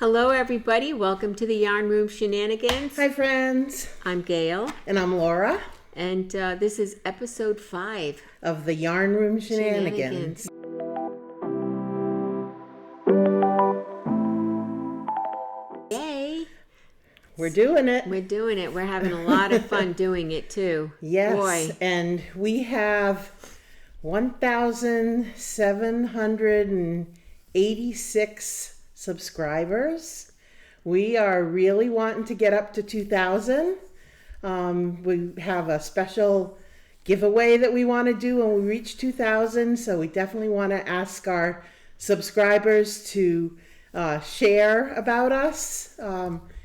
Hello, everybody. Welcome to the Yarn Room Shenanigans. Hi, friends. I'm Gayle. And I'm Laura. And this is episode 5 of the Yarn Room Shenanigans. Yay. We're doing it. We're doing it. We're having a lot of fun doing it, too. Yes. Boy. And we have 1,786 subscribers. We are really wanting to get up to 2,000. We have a special giveaway that we want to do when we reach 2,000. So we definitely want to ask our subscribers to share about us,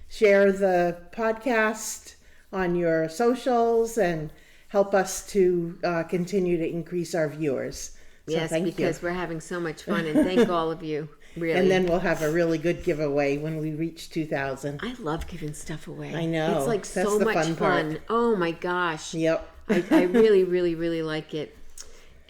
share the podcast on your socials, and help us to continue to increase our viewers. So yes, because we're having so much fun, and thank all of you. Really. And then we'll have a really good giveaway when we reach 2,000. I love giving stuff away. I know. It's like That's so the much fun. Oh my gosh. Yep. I really, really, really like it.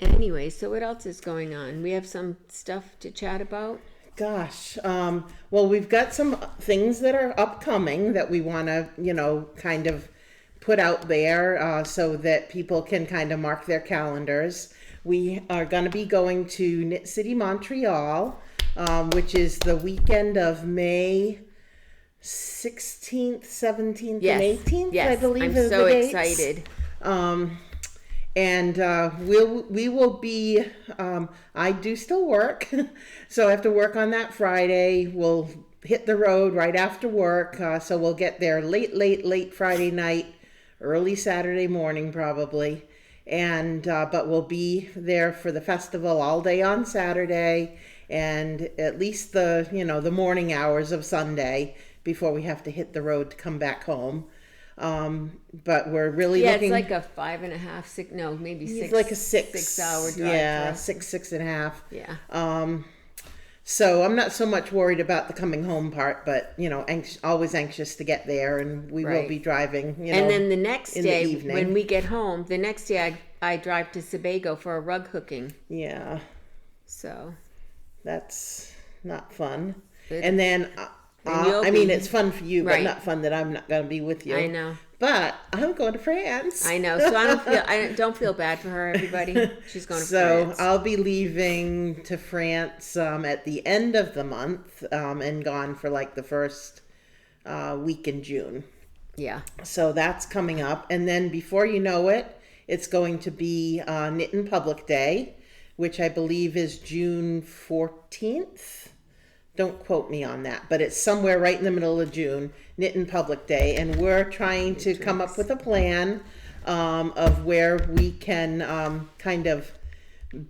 Anyway, so what else is going on? We have some stuff to chat about? Gosh. Well, we've got some things that are upcoming that we want to, kind of put out there so that people can kind of mark their calendars. We are going to be going to Knit City, Montreal, which is the weekend of May 16th, 17th, yes. and 18th, yes. I believe. I'm is so the dates. excited. And we will be, I do still work, so I have to work on that Friday. We'll hit the road right after work, so we'll get there late Friday night, early Saturday morning probably. And but we'll be there for the festival all day on Saturday, and at least the morning hours of Sunday before we have to hit the road to come back home. But we're really looking. It's like a 5.5, 6. No, maybe 6. It's like a 6 hour drive. Yeah, 6.5. Yeah. So I'm not so much worried about the coming home part, but always anxious to get there, and we will be driving. And then the next day, the when we get home, the next day I drive to Sebago for a rug hooking. Yeah. So. That's not fun. And then. It's fun for you, right. but not fun that I'm not going to be with you. I know. But I'm going to France. I know. So I don't feel bad for her, everybody. She's going to France. So I'll be leaving to France at the end of the month and gone for like the first week in June. Yeah. So that's coming up. And then before you know it, it's going to be Knittin' Public Day, which I believe is June 14th. Don't quote me on that, but it's somewhere right in the middle of June, Knittin' Public Day, and we're trying to come up with a plan of where we can kind of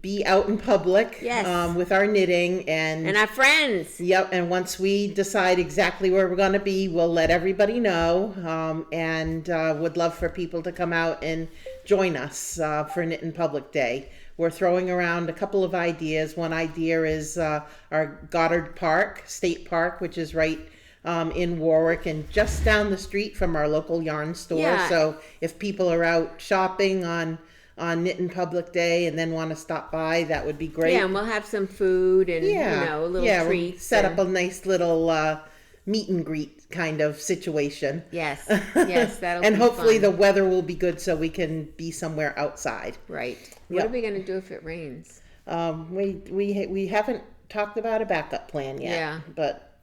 be out in public with our knitting and our friends. Yep, and once we decide exactly where we're going to be, we'll let everybody know, and would love for people to come out and join us for Knittin' Public Day. We're throwing around a couple of ideas. One idea is our Goddard Park, State Park, which is right in Warwick and just down the street from our local yarn store. Yeah. So if people are out shopping on Knittin' Public Day and then want to stop by, that would be great. Yeah, and we'll have some food and a little treat. We'll set up a nice little meet and greet kind of situation. Yes, that'll and be hopefully fun. the weather will be good so we can be somewhere outside. Right. What are we going to do if it rains? We haven't talked about a backup plan yet. Yeah. But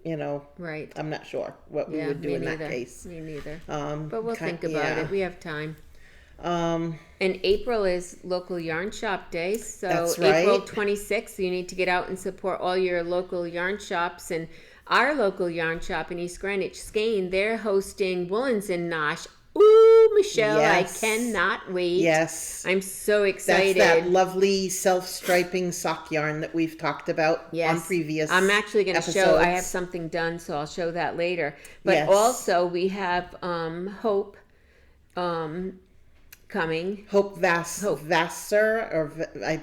right. I'm not sure what we would do in that case. Me neither. But we'll think about yeah. it. We have time. And April is local yarn shop day, so that's right. April 26th, you need to get out and support all your local yarn shops. And our local yarn shop in East Greenwich, SkeinCocaine, they're hosting Woolens and Nosh. Ooh, Michelle, Yes. I cannot wait. Yes. I'm so excited. That's that lovely self-striping sock yarn that we've talked about on previous I'm actually going to episodes. show, I have something done, so I'll show that later. But also we have Hope coming. Hope Vassar, or I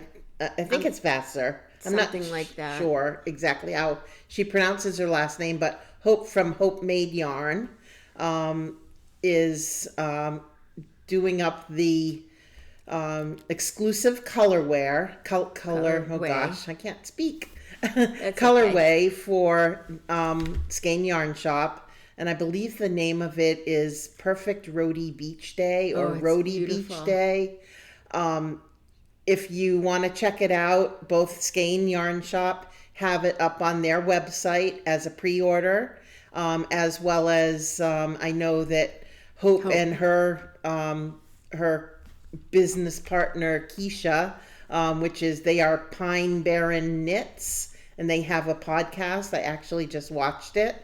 think it's Vassar. I'm something not like that. Sure exactly how she pronounces her last name, but Hope from Hope Made Yarn is doing up the exclusive colorware. Color. Oh gosh, I can't speak. colorway for Skein Yarn Shop. And I believe the name of it is Perfect Roadie Beach Day or Roadie Beach Day. If you want to check it out, both Skein Yarn Shop have it up on their website as a pre-order, as well as I know that Hope and her business partner Keisha, they are Pine Barren Knits, and they have a podcast. I actually just watched it,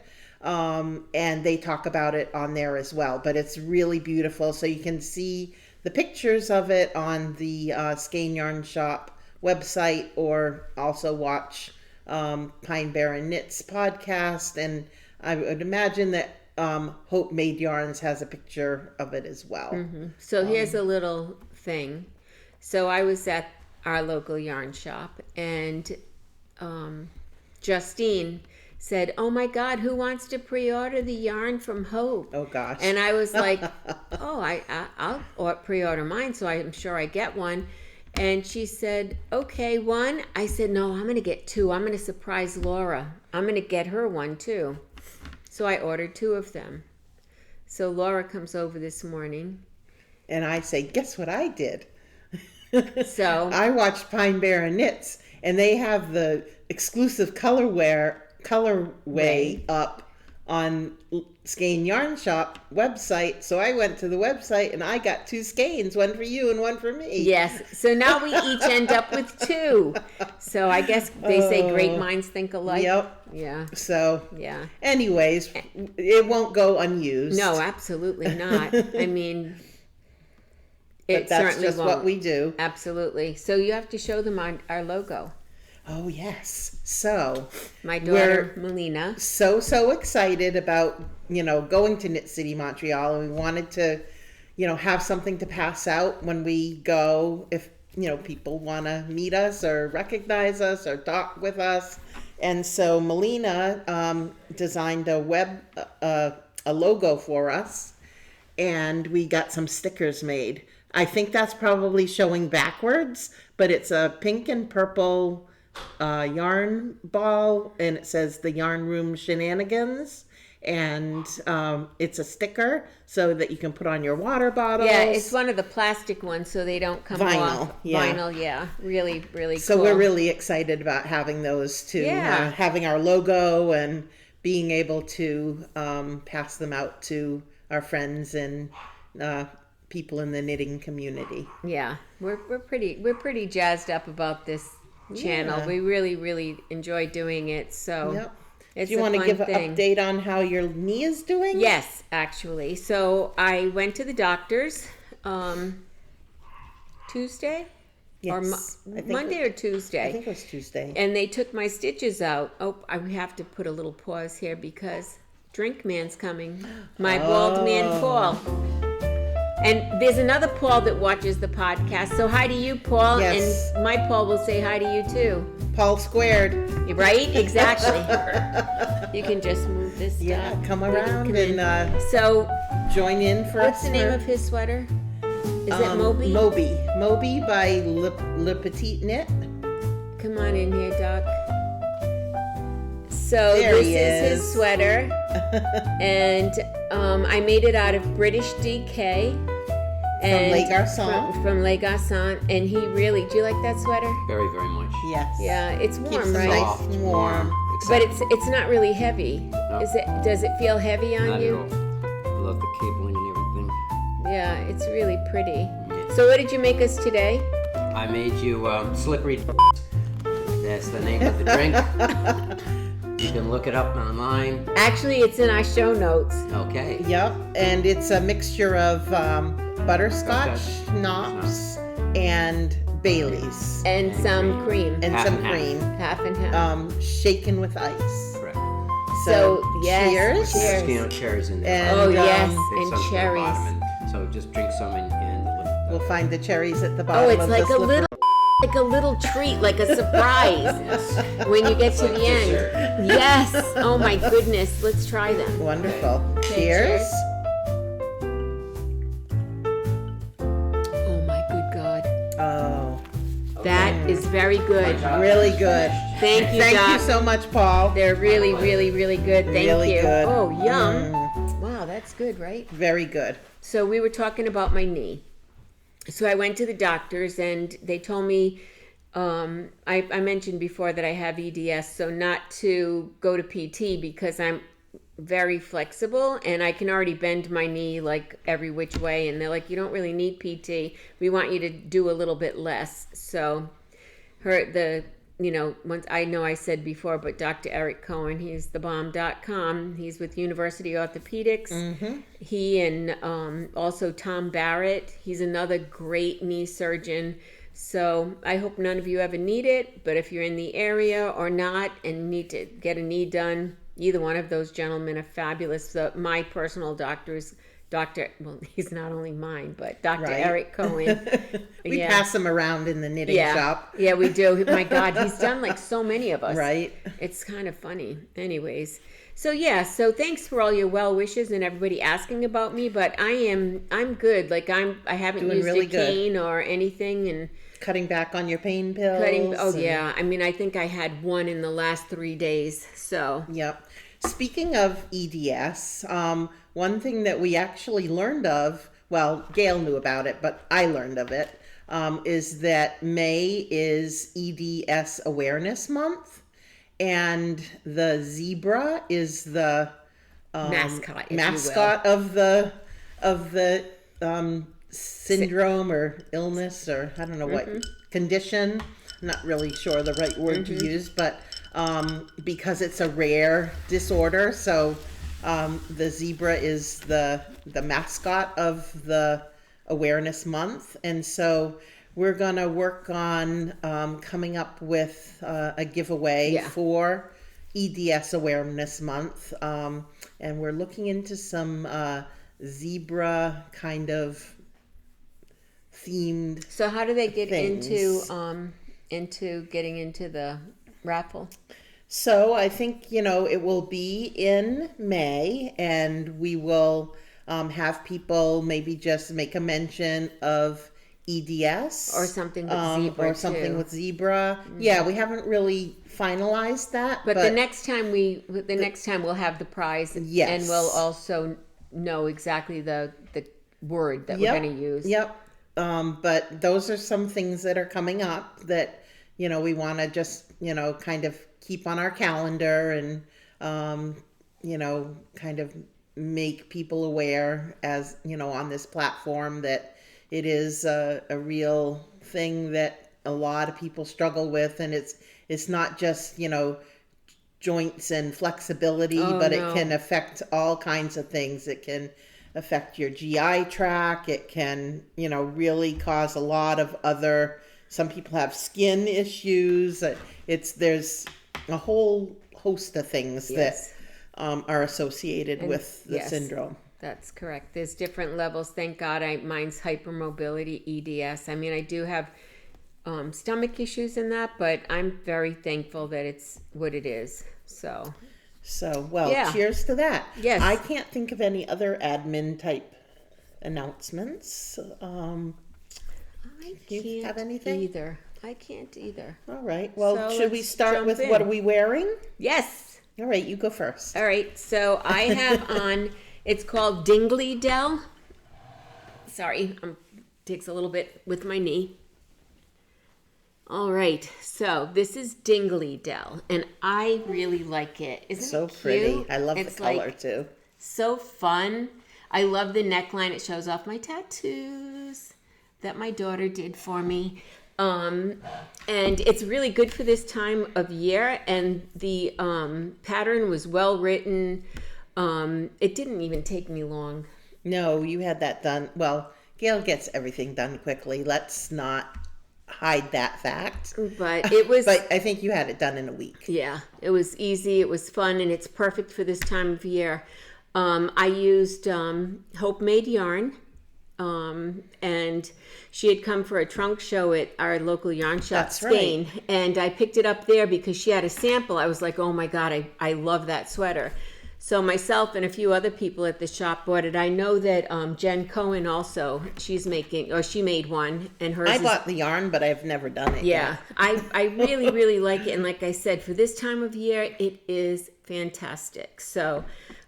and they talk about it on there as well. But it's really beautiful, so you can see the pictures of it on the Skein Yarn Shop website, or also watch Pine Barren Knits podcast. And I would imagine that Hope Made Yarns has a picture of it as well. Mm-hmm. So here's a little thing. So I was at our local yarn shop, and Justine said, "Oh my God, who wants to pre-order the yarn from Hope?" Oh gosh. And I was like, "Oh, I'll pre-order mine, so I'm sure I get one." And she said, "Okay, one." I said, "No, I'm going to get two. I'm going to surprise Laura. I'm going to get her one too." So I ordered two of them. So Laura comes over this morning. And I say, "Guess what I did?" So I watched Pine Barren Knits, and they have the exclusive colorway up on Skein Yarn Shop website. So I went to the website and I got two skeins, one for you and one for me. Yes. So now we each end up with two. So I guess they say great minds think alike. Yep. Yeah. So yeah. Anyways, it won't go unused. No, absolutely not. I mean, but that's certainly just won't. What we do. Absolutely. So you have to show them our logo. Oh, yes. So my daughter, Melina. So excited about, going to Knit City, Montreal. And we wanted to, have something to pass out when we go. If, people want to meet us or recognize us or talk with us. And so Melina designed a logo for us. And we got some stickers made. I think that's probably showing backwards, but it's a pink and purple yarn ball, and it says the Yarn Room Shenanigans, and it's a sticker so that you can put on your water bottles. Yeah, it's one of the plastic ones, so they don't come off. Vinyl, yeah. Really, really so cool. We're really excited about having those too. Yeah. Having our logo and being able to pass them out to our friends and people in the knitting community. Yeah, we're pretty jazzed up about this channel. We really enjoy doing it. So it's do you want to give an update on how your knee is doing? Yes, actually. So I went to the doctor's Tuesday. Yes. Or Monday or Tuesday. I think it was Tuesday. And they took my stitches out. Oh, I have to put a little pause here because Drink Man's coming. My bald man Paul. And there's another Paul that watches the podcast. So hi to you, Paul. Yes. And my Paul will say hi to you too. Paul squared. Right? Exactly. You can just move this stuff. Yeah, come around and so join in for what's the name of his sweater? Is it Moby? Moby by Le Petit Knit. Come on in here, Doc. So there this is his sweater. And I made it out of British DK. From Les Garçons. From Les Garçons. And he really, do you like that sweater? Very, very much. Yes. Yeah, it's warm, Keeps right? Nice and warm. But it's not really heavy. No. Does it feel heavy on Not you? at all. I love the cabling and everything. Yeah, it's really pretty. So what did you make us today? I made you slippery. That's the name of the drink. You can look it up online. Actually, it's in our show notes. Okay. Yep, and it's a mixture of butterscotch schnapps and Bailey's. And some cream. And Half some and half. cream. Half and half. Shaken with ice. Correct. So, yes. cheers. Cheers. Skin on cherries in there. And, Oh, yes. There's And some at the cherries. bottom, and so just drink some and We'll find the cherries at the bottom. Oh, it's of like the slippery. like a little treat, like a surprise yes. when you get to Like the end. dessert. Yes. Oh my goodness. Let's try them. Wonderful. Okay, Cheers. Oh my good God. Oh, That is very good. really good. Thank you, Thank Doc. you so much, Paul. They're really, really, really good. Thank Really you. good. Oh, yum. Wow, that's good, right? Very good. So we were talking about my knee. So I went to the doctors and they told me, I mentioned before that I have EDS, so not to go to PT because I'm very flexible and I can already bend my knee like every which way. And they're like, you don't really need PT. We want you to do a little bit less. So once I know I said before, but Dr. Eric Cohen, he's thebomb.com. He's with University Orthopedics. Mm-hmm. He and also Tom Barrett. He's another great knee surgeon. So I hope none of you ever need it, but if you're in the area or not and need to get a knee done, either one of those gentlemen are fabulous. My personal doctor is he's not only mine, but Dr. Right. Eric Cohen. We pass him around in the knitting shop. Yeah, we do. My God, he's done like so many of us. Right. It's kind of funny. Anyways, so thanks for all your well wishes and everybody asking about me, but I'm good. Like I haven't Doing used really a cane or anything, and Cutting back on your pain pills. yeah. I mean, I think I had one in the last 3 days. So Yep. Speaking of EDS, one thing that we actually learned of, well, Gayle knew about it, but I learned of it, is that May is EDS Awareness Month, and the zebra is the mascot, if you will. mascot of the syndrome or illness, or I don't know what condition. I'm not really sure the right word to use, but because it's a rare disorder, so the zebra is the mascot of the awareness month, and so we're gonna work on coming up with a giveaway for EDS Awareness Month, and we're looking into some zebra kind of themed. So how do they get things. into getting into the raffle? So I think, it will be in May, and we will have people maybe just make a mention of EDS. Or something with zebra, Or something too. with zebra. Yeah, we haven't really finalized that. But the next time we'll have the prize, Yes. and we'll also know exactly the word that we're going to use. Yep. But those are some things that are coming up that, we want to just, kind of keep on our calendar and, kind of make people aware as, on this platform that it is a real thing that a lot of people struggle with. And it's not just, joints and flexibility, but it can affect all kinds of things. It can affect your GI tract. It can, really cause a lot of other, some people have skin issues. There's a whole host of things that are associated with the syndrome. That's correct. There's different levels. Thank God mine's hypermobility EDS. I mean, I do have stomach issues in that, but I'm very thankful that it's what it is. So, cheers to that. Yes. I can't think of any other admin type announcements. I Do you have can't anything? either. I can't either. All right. Well, So should we let's start jump with in. what are we wearing? Yes. All right, you go first. All right. So I have on, it's called Dingley Dell. Sorry, takes a little bit with my knee. All right, so this is Dingley Dell, and I really like it. Isn't So it cute? pretty. I love It's the color like too. so fun. I love the neckline. It shows off my tattoos that my daughter did for me. And it's really good for this time of year, and the pattern was well written. It didn't even take me long. No, you had that done. Well, Gayle gets everything done quickly. Let's not hide that fact. But it was... But I think you had it done in a week. Yeah, it was easy, it was fun, and it's perfect for this time of year. I used Hope Made yarn, and she had come for a trunk show at our local yarn shop, That's right. Skein, and I picked it up there because she had a sample. I was like, oh my God, I love that sweater. So myself and a few other people at the shop bought it. I know that Jen Cohen also, she made one, and hers I bought the yarn, but I've never done it yeah, yet. I really, really like it. And like I said, for this time of year, it is fantastic. So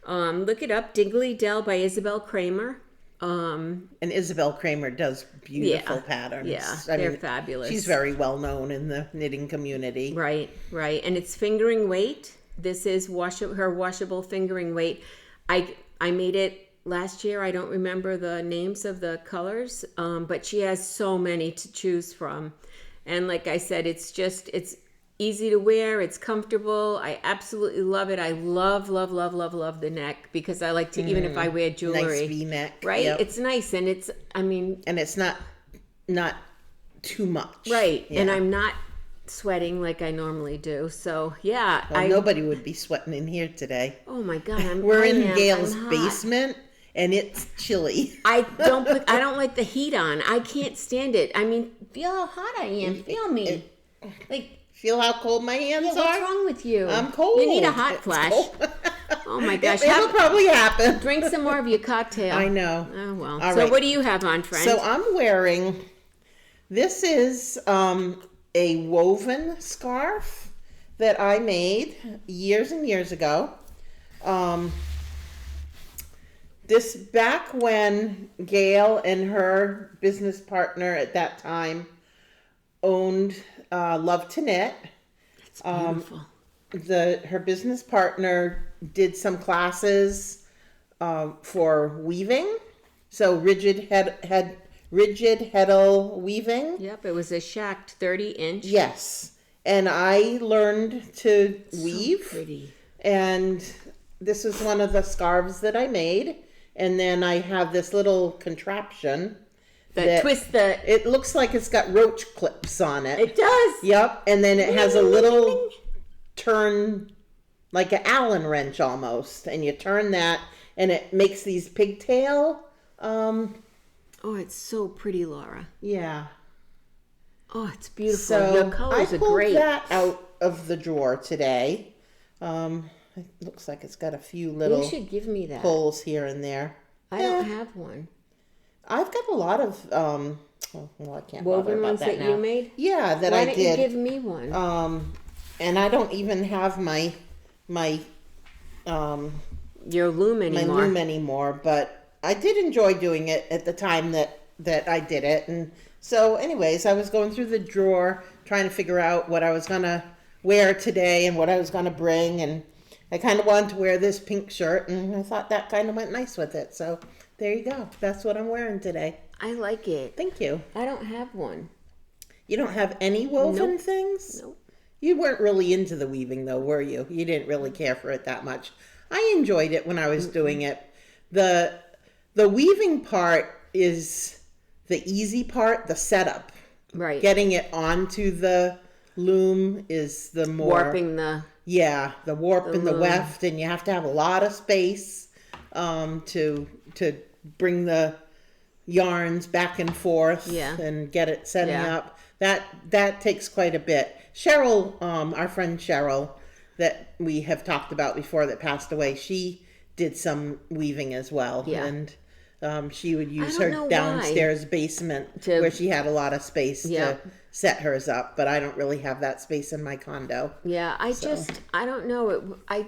look it up, Dingley Dell by Isabell Kraemer. And Isabell Kraemer does beautiful patterns. Yeah, they're fabulous. She's very well known in the knitting community. Right. And it's fingering weight. This is her washable fingering weight. I made it last year. I don't remember the names of the colors, but she has so many to choose from. And like I said, it's easy to wear. It's comfortable. I absolutely love it. I love the neck, because I like to, even if I wear jewelry. Nice V-neck. Right? Yep. It's nice, and and it's not too much. Right. Yeah. And I'm not sweating like I normally do. So yeah, well, nobody would be sweating in here today. Oh my God, We're in Gayle's basement, and it's chilly. I don't like the heat on. I can't stand it. I mean, feel how hot I am. Feel me. Feel how cold my hands are? What's wrong with you? I'm cold. You need a hot flash. Oh my gosh. It'll probably happen. Drink some more of your cocktail. I know. Oh well. All so right. What do you have on, friend? So I'm wearing, this is a woven scarf that I made years and years ago. This back when Gayle and her business partner at that time owned Love to Knit. It's beautiful. Her business partner did some classes for weaving, so rigid heddle weaving. Yep, it was a shacked 30-inch. Yes, and I learned to weave. So pretty. And this is one of the scarves that I made. And then I have this little contraption that twists the. It looks like it's got roach clips on it. It does. Yep, and then it has a little turn, like an Allen wrench almost, and you turn that, and it makes these pigtail. Oh, it's so pretty, Laura. Yeah. Oh, it's beautiful. So Your colors I are pulled great. that out of the drawer today. It looks like it's got a few little. You should give me that. Pulls here and there. I don't have one. I've got a lot of I can't bother Woven about ones that that now. you made? Yeah, that Why I don't did. you give me one? And I don't even have my Your loom anymore. anymore, but I did enjoy doing it at the time that I did it. And so anyways, I was going through the drawer trying to figure out what I was gonna wear today and what I was gonna bring, and I kind of wanted to wear this pink shirt, and I thought that kind of went nice with it. So there you go. That's what I'm wearing today. I like it. Thank you. I don't have one. You don't have any woven Nope. things? Nope. You weren't really into the weaving though, were you? You didn't really care for it that much. I enjoyed it when I was doing it. The weaving part is the easy part, the setup. Right. Getting it onto the loom is the more Warping the. Yeah, the warp and the loom. weft, and you have to have a lot of space to bring the yarns back and forth and get it setting up. That takes quite a bit. Cheryl, our friend Cheryl, that we have talked about before, that passed away, she did some weaving as well. Yeah. And she would use don't her know downstairs basement where she had a lot of space to set hers up, but I don't really have that space in my condo. Yeah, I don't know. I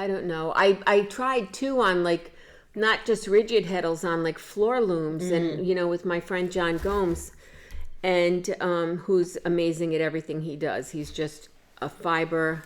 don't know. I tried too on like not just rigid heddles, on like floor looms, and with my friend John Gomes, and who's amazing at everything he does. He's just a fiber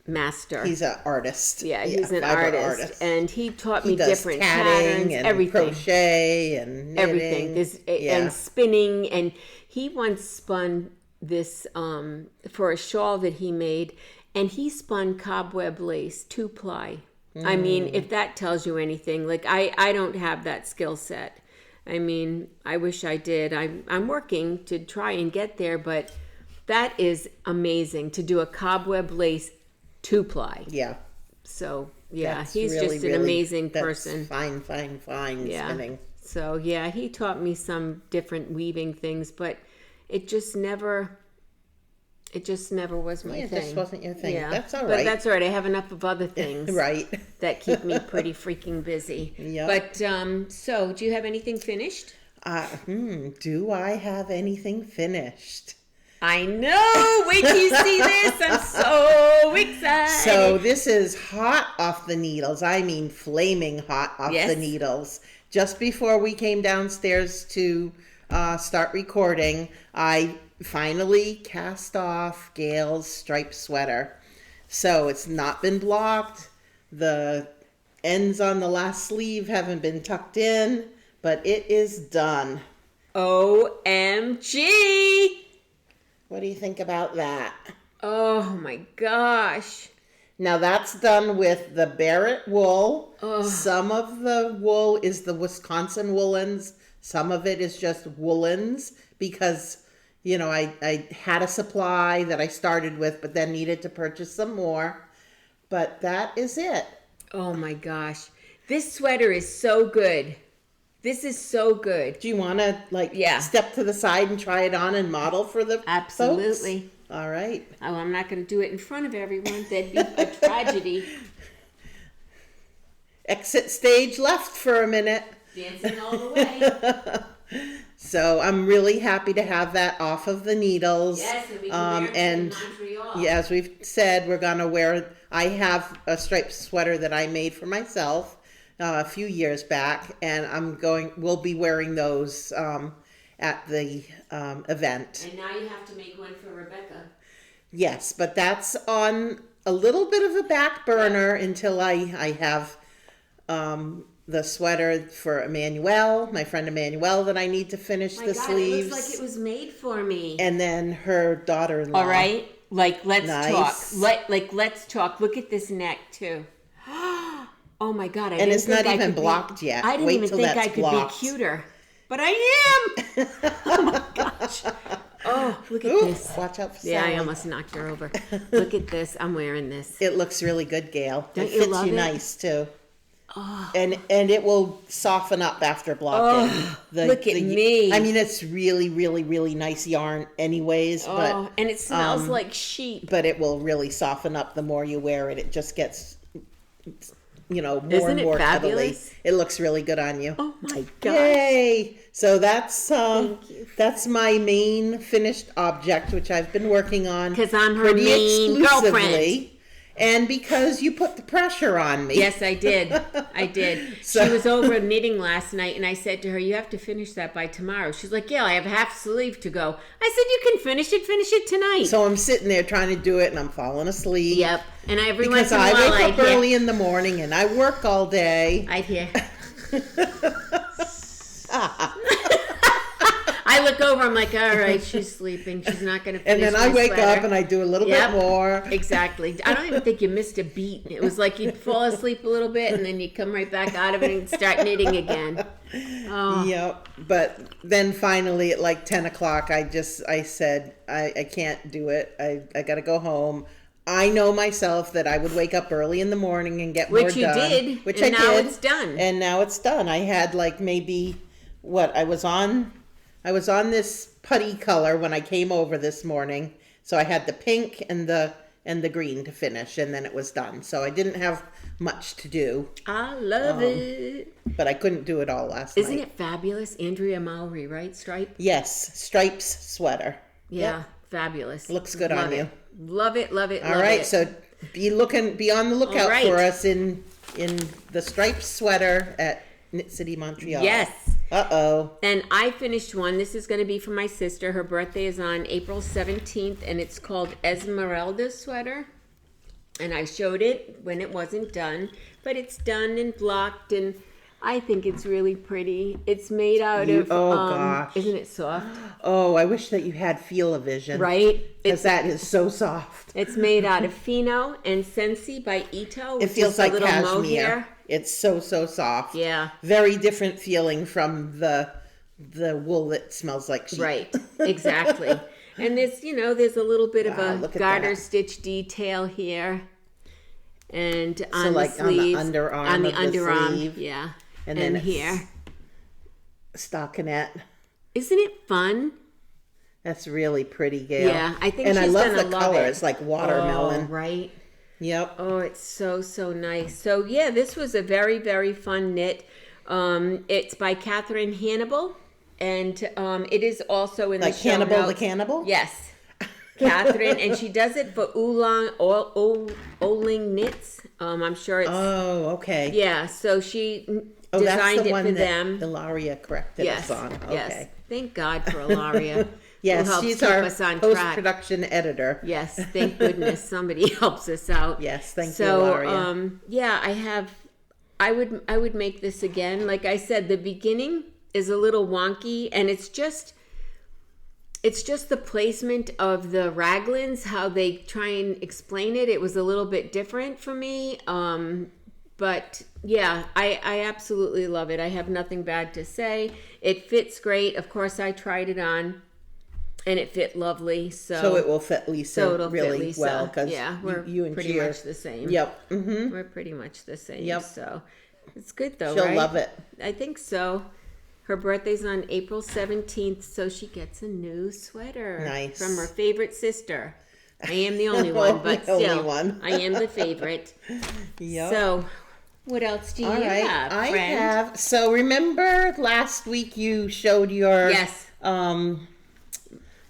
master. He's an artist. Yeah, he's an artist, and he taught me different tatting patterns, and everything, crochet and knitting. everything. And spinning. And he once spun this for a shawl that he made, and he spun cobweb lace 2-ply. I mean, if that tells you anything, like I don't have that skill set. I mean, I wish I did. I'm working to try and get there, but that is amazing to do a cobweb lace 2-ply. Yeah. So yeah, That's he's really, just an really, amazing that's person. Fine spinning. So yeah, he taught me some different weaving things, but it just never It just never was my It thing. just wasn't your thing. Yeah. That's all But right. that's all right. I have enough of other things Right. that keep me pretty freaking busy. Yep. But, so, do you have anything finished? Do I have anything finished? I know! Wait till you see this! I'm so excited! So this is hot off the needles. I mean flaming hot off Yes. the needles. Just before we came downstairs to start recording, I finally cast off Gayle's striped sweater. So it's not been blocked. The ends on the last sleeve haven't been tucked in, but it is done. OMG! What do you think about that? Oh my gosh. Now that's done with the Barrett wool. Ugh. Some of the wool is the Wisconsin woolens. Some of it is just woolens because, you know, I had a supply that I started with, but then needed to purchase some more. But that is it. Oh my gosh. This sweater is so good. This is so good. Do you want to Yeah. step to the side and try it on and model for the Absolutely. folks? All right. Oh, I'm not going to do it in front of everyone. That'd be a tragedy. Exit stage left for a minute. Dancing all the way. So I'm really happy to have that off of the needles. Yes, and we can wear it and to Montreal. yeah, as we've said, we're gonna wear. I have a striped sweater that I made for myself a few years back, and we'll be wearing those at the event. And now you have to make one for Rebecca. Yes, but that's on a little bit of a back burner until I have the sweater for Emmanuel, my friend Emmanuel, that I need to finish My the God, sleeves. it looks like it was made for me. And then her daughter-in-law. All right, let's Nice. talk. Let's talk. Look at this neck too. Oh my God! And it's not even blocked yet. I didn't Wait even till think that's I could blocked. be cuter, but I am. Oh my gosh! Oh, look at Ooh, this. watch out for Yeah, I Sally. almost knocked her over. Look at this. I'm wearing this. It looks really good, Gayle. Don't it you fits love you it? nice too. Oh. And it will soften up after blocking. Oh, look at me. I mean, it's really, really, really nice yarn anyways, Oh, and it smells like sheep. but it will really soften up the more you wear it. It just gets, more Isn't and it more cuddly. fabulous? It looks really good on you. Oh my gosh! Yay! So that's Thank you. that's my main finished object, which I've been working on 'Cause I'm her pretty mean exclusively. And because you put the pressure on me. Yes, I did. I did. So- She was over knitting last night, and I said to her, "You have to finish that by tomorrow." She's like, "Yeah, I have half sleeve to go." I said, "You can finish it tonight." So I'm sitting there trying to do it, and I'm falling asleep. Yep. And every Because once in a I while, wake I'd up hear, early in the morning and I work all day. I'd hear. I look over. I'm like, "All right, she's sleeping. She's not going to finish." And then I my wake sweater." up and I do a little Yep. bit more. Exactly. I don't even think you missed a beat. It was like you'd fall asleep a little bit, and then you come right back out of it and start knitting again. Oh. Yep. But then finally at like 10 o'clock, I said, I can't do it. I got to go home. I know myself that I would wake up early in the morning and get more done. Which you did, Which and I now did. it's done. And now it's done. I had like maybe, I was on this putty color when I came over this morning. So I had the pink and the green to finish, and then it was done. So I didn't have much to do, I love it. but I couldn't do it all last night. Isn't it fabulous? Andrea Mowry, right? Stripe? Yes, stripes sweater. Yeah, Yep. fabulous. Looks good Love on it. you. Love it, love it, All love right, it. so be on the lookout All right. for us in the striped sweater at Knit City, Montreal. Yes. Uh-oh. And I finished one. This is going to be for my sister. Her birthday is on April 17th, and it's called Esmeralda sweater. And I showed it when it wasn't done, but it's done and blocked, and I think it's really pretty. It's made out of, gosh. isn't it soft? Oh, I wish that you had Feel-O-Vision. Right? Because that is so soft. It's made out of Fino and Sensi by Ito. It which feels is a like little cashmere. mohair. It's so soft. Yeah. Very different feeling from the wool that smells like sheep. Right, exactly. And there's a little bit of Wow, a look at garter that. stitch detail here. And on So the like on the sleeves. underarm On the of the underarm, sleeve. yeah. And And, then it's here. Stockinette. Isn't it fun? That's really pretty, Gayle. Yeah, I think and she's I love gonna the love color. it. It's like watermelon. Oh, right. Yep. Oh, it's so, so nice. So, yeah, this was a very, very fun knit. It's by Katherine Hannibal, and it is also in Like the show Hannibal notes. the Cannibal? Yes. Katherine, and she does it for Oling Knits. I'm sure it's... Oh, okay. Yeah, so she Oh, that's designed the it one for that them. Ilaria corrected Yes, us on. Okay. yes. Thank God for Ilaria. Yes, who helps she's keep our us on track. post-production editor. Yes, thank goodness somebody helps us out. Yes, thank you, so, Ilaria. yeah, I would make this again. Like I said, the beginning is a little wonky, and it's just the placement of the raglans, how they try and explain it. It was a little bit different for me. But yeah, I absolutely love it. I have nothing bad to say. It fits great. Of course, I tried it on, and it fit lovely. So it will fit Lisa it'll really fit Lisa. well because Yeah, we're you and pretty she are- much the same. Yep. Mm-hmm. We're pretty much the same. Yep. So it's good though, She'll right? love it. I think so. Her birthday's on April 17th, so she gets a new sweater. Nice. From her favorite sister. I am the only one, but The only still, one. I am the favorite. Yep. So, what else do you All right. have, I friend? have. So remember last week you showed your Yes.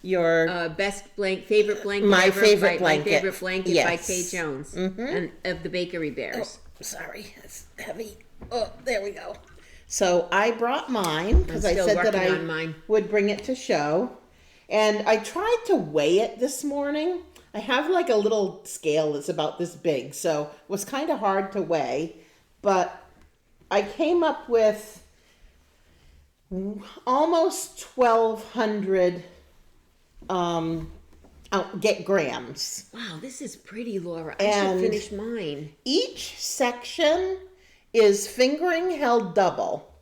Your Favorite blanket. My ever favorite by, blanket. My favorite blanket Yes. by Kay Jones, and of the Bakery Bears. sorry, it's heavy. Oh, there we go. So I brought mine because I still said that working I on mine. would bring it to show. And I tried to weigh it this morning. I have like a little scale that's about this big, so it was kind of hard to weigh. But I came up with almost 1,200 get grams. Wow, this is pretty, Laura. I And- should finish mine. Each section is fingering held double.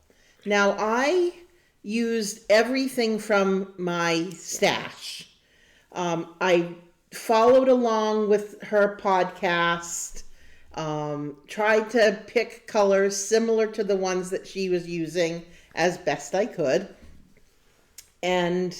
Now I used everything from my stash. I followed along with her podcast, tried to pick colors similar to the ones that she was using as best I could, and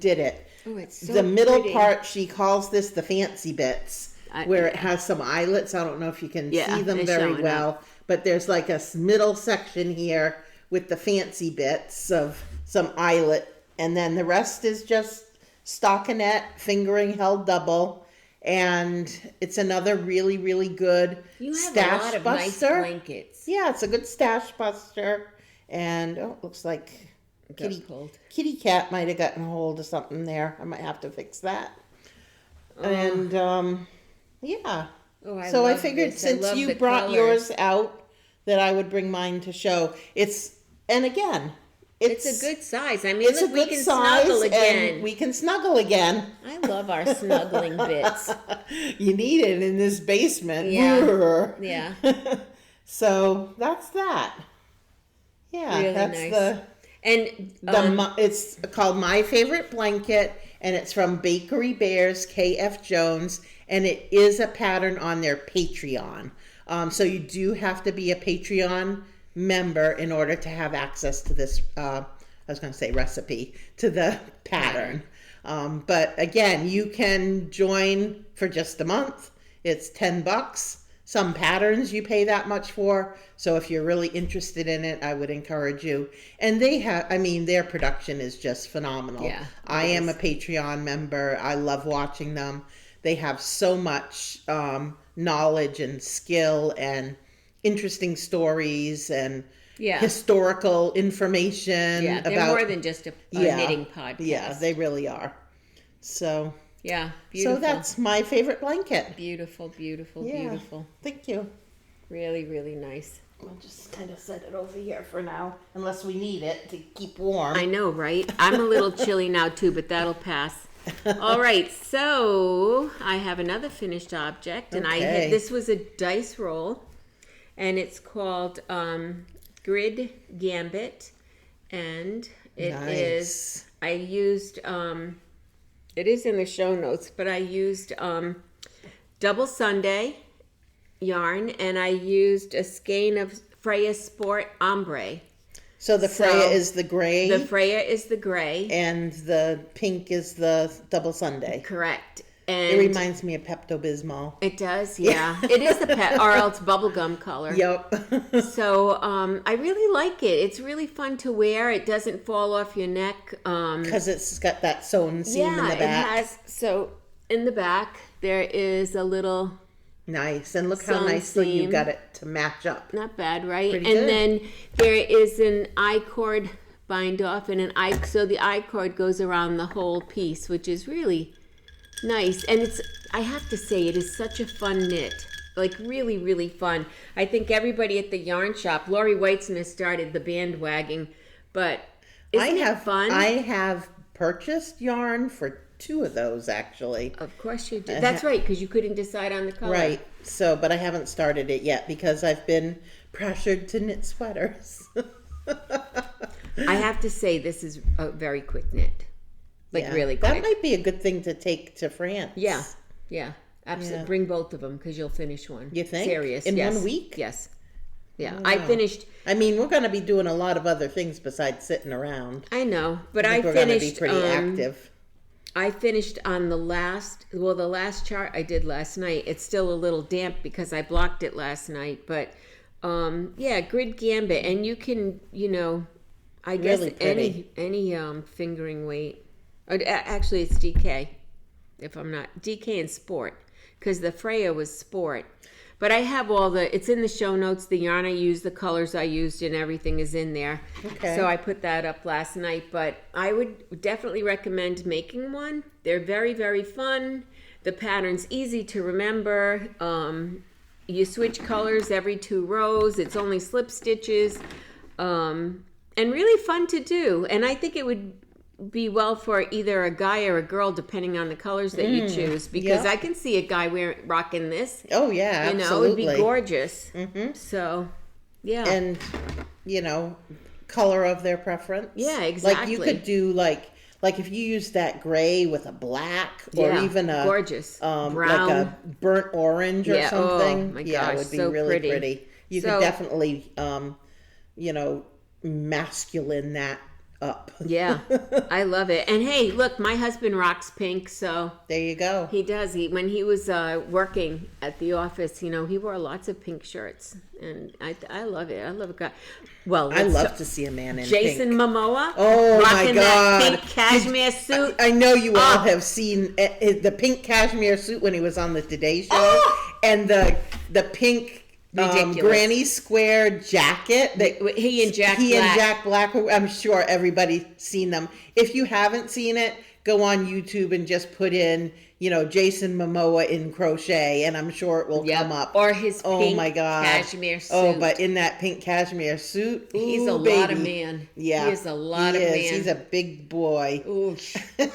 did it. Oh, it's so The middle pretty. part, she calls this the fancy bits, where it yeah. has some eyelets. I don't know if you can Yeah, see them they're very showing well, but there's like a middle section here with the fancy bits of some eyelet, and then the rest is just stockinette, fingering held double, and it's another really, really good You have stash a lot of buster. nice blankets. Yeah, it's a good stash buster, and it looks like Got cold. kitty cat might have gotten a hold of something there. I might have to fix that. And yeah. Oh, I So I love figred this. I since love you the brought colors. yours out that I would bring mine to show. It's It's a good size. I mean, it's look, a we good can size snuggle again. and we can snuggle again. I love our snuggling bits. You need it in this basement. Yeah. Yeah. So that's that. Yeah, Really that's nice. And it's called My Favorite Blanket, and it's from Bakery Bears, KF Jones, and it is a pattern on their Patreon. So you do have to be a Patreon member in order to have access to this, I was going to say recipe, to the pattern. But again, you can join for just a month. It's $10. Some patterns you pay that much for. So if you're really interested in it, I would encourage you. And they have, I mean, their production is just phenomenal. Yeah, I am a Patreon member. I love watching them. They have so much knowledge and skill and interesting stories and historical information. yeah, they're about more than just a knitting podcast. Yeah, they really are. So Yeah, beautiful. so that's my favorite blanket. beautiful, beautiful, Yeah. beautiful. Thank you. Really, really nice. I'll just kind of set it over here for now, unless we need it to keep warm. I know, right? I'm a little chilly now too, but that'll pass. All right, so I have another finished object, and Okay. this was a dice roll, and it's called Grid Gambit, and it is. Nice. I used. It is in the show notes, but I used double Sunday yarn, and I used a skein of Freia Sport Ombre. So the Freia is the gray. The Freia is the gray. And the pink is the double Sunday. Correct. And it reminds me of Pepto-Bismol. It does, yeah. It is the or else bubblegum color. Yep. So I really like it. It's really fun to wear. It doesn't fall off your neck. Because it's got that sewn seam in the back. Yeah, it has. So in the back, there is a little... Nice. And look how nicely you got it to match up. Not bad, right? Pretty and good. then there is an I-cord bind off and so the I-cord goes around the whole piece, which is really nice. And I have to say, it is such a fun knit. Like really, really fun. I think everybody at the yarn shop, Lori Weitzman has started the bandwagon, but isn't it fun? I have purchased yarn for 2 of those actually. Of course you did. That's right, because you couldn't decide on the color. Right. So, but I haven't started it yet because I've been pressured to knit sweaters. I have to say, this is a very quick knit. Like really quick. That might be a good thing to take to France. Yeah. Absolutely. Yeah. Bring both of them because you'll finish one. You think? Serious. In 1 week? Yes. Yeah. Wow. I finished. I mean, we're going to be doing a lot of other things besides sitting around. I know, but I think we're finished. going to be pretty active. I finished on the last chart I did last night. It's still a little damp because I blocked it last night, but grid Gambit, and you can, I guess really any fingering weight. Actually, it's DK. If I'm not DK and Sport, because the Freia was Sport. But I have it's in the show notes, the yarn I used, the colors I used, and everything is in there. Okay. So I put that up last night, but I would definitely recommend making one. They're very, very fun. The pattern's easy to remember. You switch colors every 2 rows. It's only slip stitches. And really fun to do. And I think it would be well for either a guy or a girl, depending on the colors that you choose, because I can see a guy rocking this. Oh yeah, absolutely. It would be gorgeous. Mm-hmm. So, yeah, and color of their preference. Yeah, exactly. Like you could do like if you use that gray with a black or even a gorgeous brown, like a burnt orange or something. Oh my gosh, it would be so really pretty. You could definitely masculine that up. Yeah, I love it. And hey, look, my husband rocks pink, so there you go. He does. When he was working at the office, he wore lots of pink shirts, and I love it. I love it. Well, I love to see a man in Jason pink. Momoa. Oh rocking my God! That pink cashmere suit. I know you all have seen the pink cashmere suit when he was on the Today Show, and the pink. Granny Square jacket that he and Jack Black. I'm sure everybody's seen them. If you haven't seen it, go on YouTube and just put in, Jason Momoa in crochet, and I'm sure it will come up. Or his pink my God. cashmere suit. Oh, but in that pink cashmere suit, he's a lot of man. Yeah, he is a lot of man. He's a big boy. Ooh,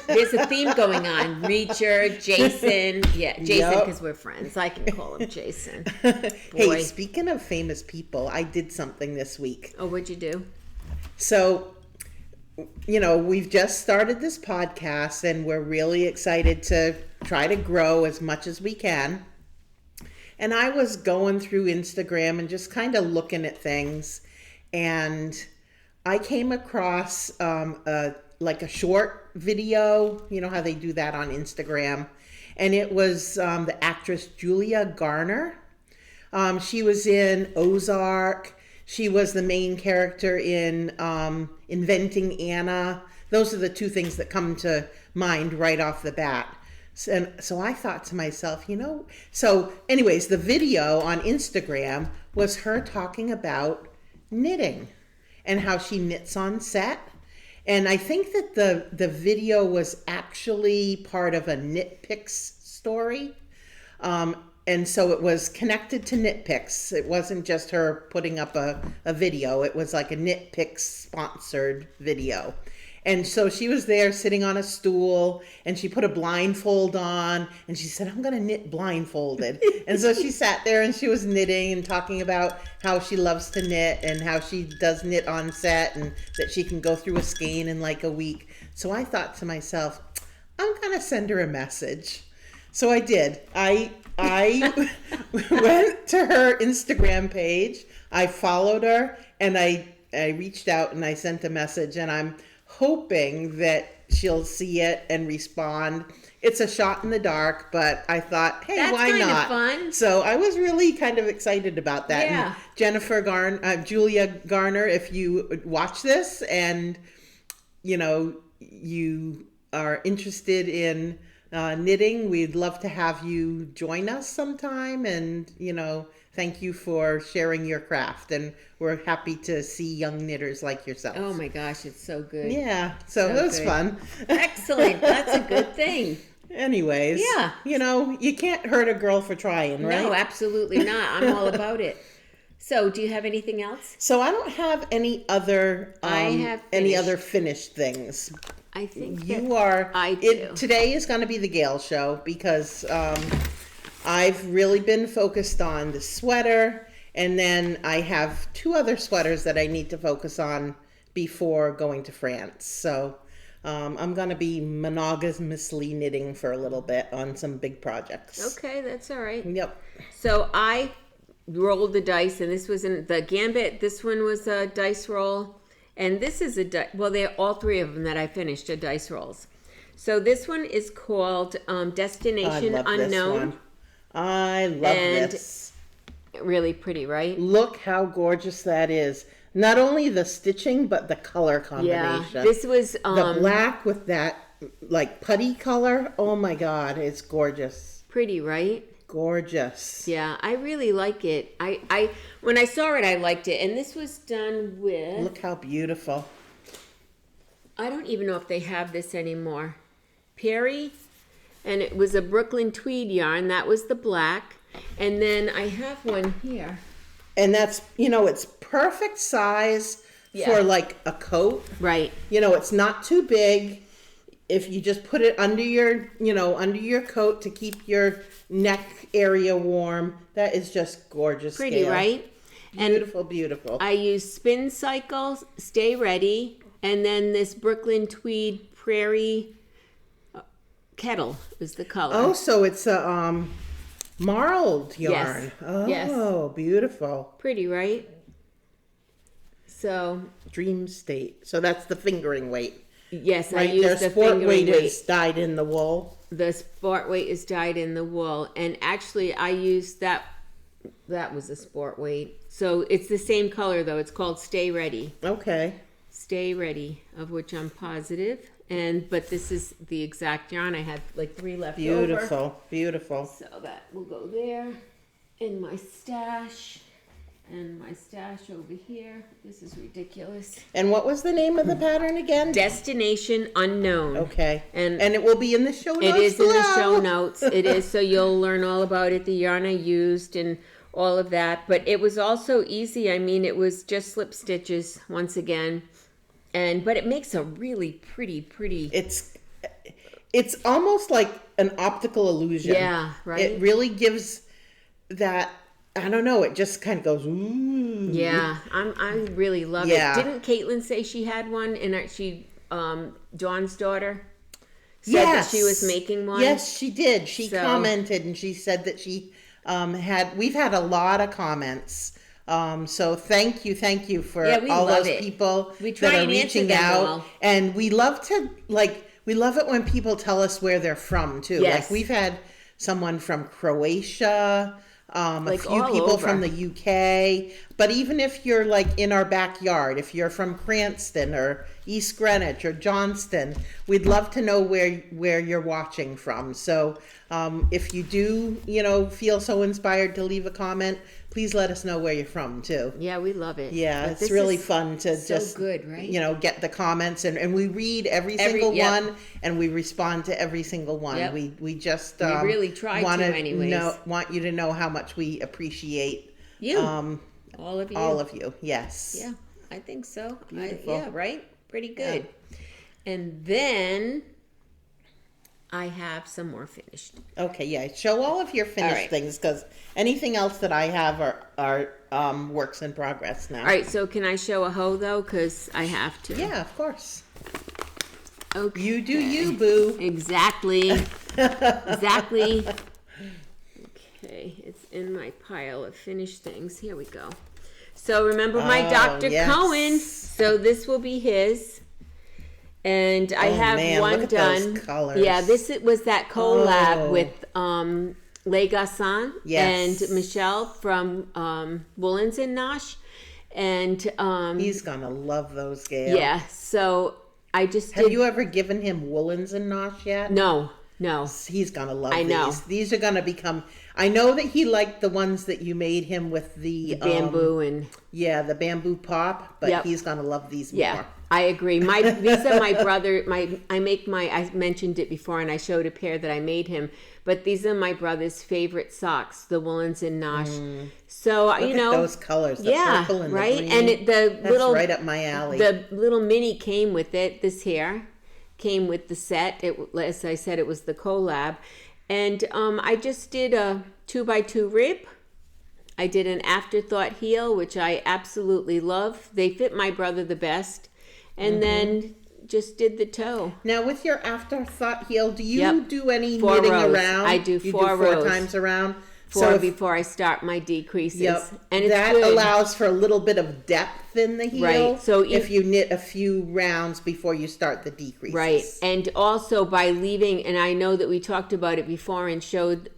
there's a theme going on. Reacher, Jason. Yeah, Jason, because we're friends. I can call him Jason. Hey, speaking of famous people, I did something this week. Oh, what'd you do? So, we've just started this podcast and we're really excited to try to grow as much as we can. And I was going through Instagram and just kind of looking at things, and I came across a short video. You know how they do that on Instagram. And it was the actress Julia Garner. She was in Ozark. She was the main character in Inventing Anna. Those are the 2 things that come to mind right off the bat. And so I thought to myself, so anyways, the video on Instagram was her talking about knitting and how she knits on set. And I think that the video was actually part of a Knit Picks story. And so it was connected to Knit Picks. It wasn't just her putting up a video. It was like a Knit Picks sponsored video. And so she was there sitting on a stool, and she put a blindfold on, and she said, I'm going to knit blindfolded. And so she sat there and she was knitting and talking about how she loves to knit and how she does knit on set and that she can go through a skein in like a week. So I thought to myself, I'm going to send her a message. So I did. I went to her Instagram page. I followed her, and I I reached out and I sent a message, and I'm hoping that she'll see it and respond. It's a shot in the dark, but I thought, hey, That's why kind of not? fun. So I was really kind of excited about that. Yeah. And Julia Garner, if you watch this and you are interested in knitting, we'd love to have you join us sometime. And thank you for sharing your craft, and we're happy to see young knitters like yourself. Oh my gosh, it's so good. Yeah, so it was good. fun. Excellent. That's a good thing. Anyways, Yeah. You can't hurt a girl for trying, right? No, absolutely not. I'm all about it. So, do you have anything else? So I don't have any other finished things. I think You are. I do. Today is going to be the Gayle show because I've really been focused on the sweater, and then I have 2 other sweaters that I need to focus on before going to France. So I'm going to be monogamously knitting for a little bit on some big projects. Okay, that's all right. Yep. So I rolled the dice, and this was in the Gambit. This one was a dice roll, and this is they're all 3 of them that I finished are dice rolls. So this one is called Destination I love Unknown. This one. I love this. Really pretty, right? Look how gorgeous that is. Not only the stitching, but the color combination. Yeah, this was the black with that like putty color. Oh my God, it's gorgeous. Pretty, right? Gorgeous. Yeah, I really like it. I when I saw it, I liked it, and this was done with. Look how beautiful. I don't even know if they have this anymore. Peerie, and it was a Brooklyn tweed yarn. That was the black, and then I have one here. And that's it's perfect size for like a coat. Right. It's not too big. If you just put it under your coat to keep your neck area warm, that is just gorgeous. Pretty, Gayle. right? Beautiful, beautiful. I use Spincycle, Stay Ready, and then this Brooklyn Tweed Prairie Kettle is the color. Oh, so it's a marled yarn. Yes. Oh, beautiful. Pretty, right? So Dream State. So that's the fingering weight. Yes, Right? I use Their the sport fingering weight weight. is dyed in the wool. The sport weight is dyed in the wool, and actually I used that. That was a sport weight. So it's the same color though. It's called Stay Ready. Okay. Stay Ready, of which I'm positive. But this is the exact yarn. I had like 3 left over. Beautiful, beautiful. So that will go there in my stash. And my stash over here. This is ridiculous. And what was the name of the pattern again? Destination Unknown. Okay. And it will be in the show notes. it is in the below. show notes. It is, so you'll learn all about it, the yarn I used and all of that. But it was also easy. I mean, it was just slip stitches once again. But it makes a really pretty. It's almost like an optical illusion. Yeah, right. It really gives that. I don't know. It just kind of goes. Ooh. Yeah, I really love Yeah. it. Didn't Caitlin say she had one? And Dawn's daughter said that she was making one. Yes, she did. She commented and she said that she we've had a lot of comments. So thank you for all those people that are reaching out. And we love it when people tell us where they're from too. Yes. Like we've had someone from Croatia, a few people over. from the UK. But even if you're like in our backyard, if you're from Cranston or East Greenwich or Johnston, we'd love to know where you're watching from. So if you do, feel so inspired to leave a comment, please let us know where you're from too. Yeah, we love it. Yeah, But it's really fun to so just good, right? Get the comments and we read every single one and we respond to every single one. Yep. We just We really try to anyways. Want you to know how much we appreciate You. All of you. all of you. Yes. Yeah, I think so. Beautiful. Yeah, right? Pretty good. And then I have some more finished. Okay, yeah. Show all of your finished right. things because anything else that I have are works in progress now. All right, so can I show a hoe though? Because I have to. Yeah, of course. Okay. You do you, boo. Exactly. Exactly. Okay, it's in my pile of finished things. Here we go. So remember my Dr. yes. Cohen. So this will be his. And I have man, one look at done. those colors. Yeah, was that collab Oh. with Les Garçons Yes. and Michelle from Woolens and Nosh. And He's gonna love those, Gayle. yeah, so I just Have did. you ever given him Woolens and Nosh yet? No. He's gonna love I know. these. These are gonna become. I know that he liked the ones that you made him with the Bamboo and yeah, the bamboo pop. But Yep. he's gonna love these yeah, more. I agree. These are my brother. I mentioned it before, and I showed a pair that I made him. But these are my brother's favorite socks, the Woolens and Nosh. So Look you at know, those colors. The yeah, purple and right. the green. And the That's little right up my alley. The little mini came with it. This here came with the set. As I said, it was the collab, and I just did a 2x2 rib. I did an afterthought heel, which I absolutely love. They fit my brother the best, and then just did the toe. Now, with your afterthought heel, do you Yep. do any 4 knitting rows. around? I do You 4 rows. times around. Four if- before I start my decreases. Yep. And it's that good. allows for a little bit of depth in the heel. Right. So if you knit a few rounds before you start the decreases. Right. And also by leaving, and I know that we talked about it before and showed,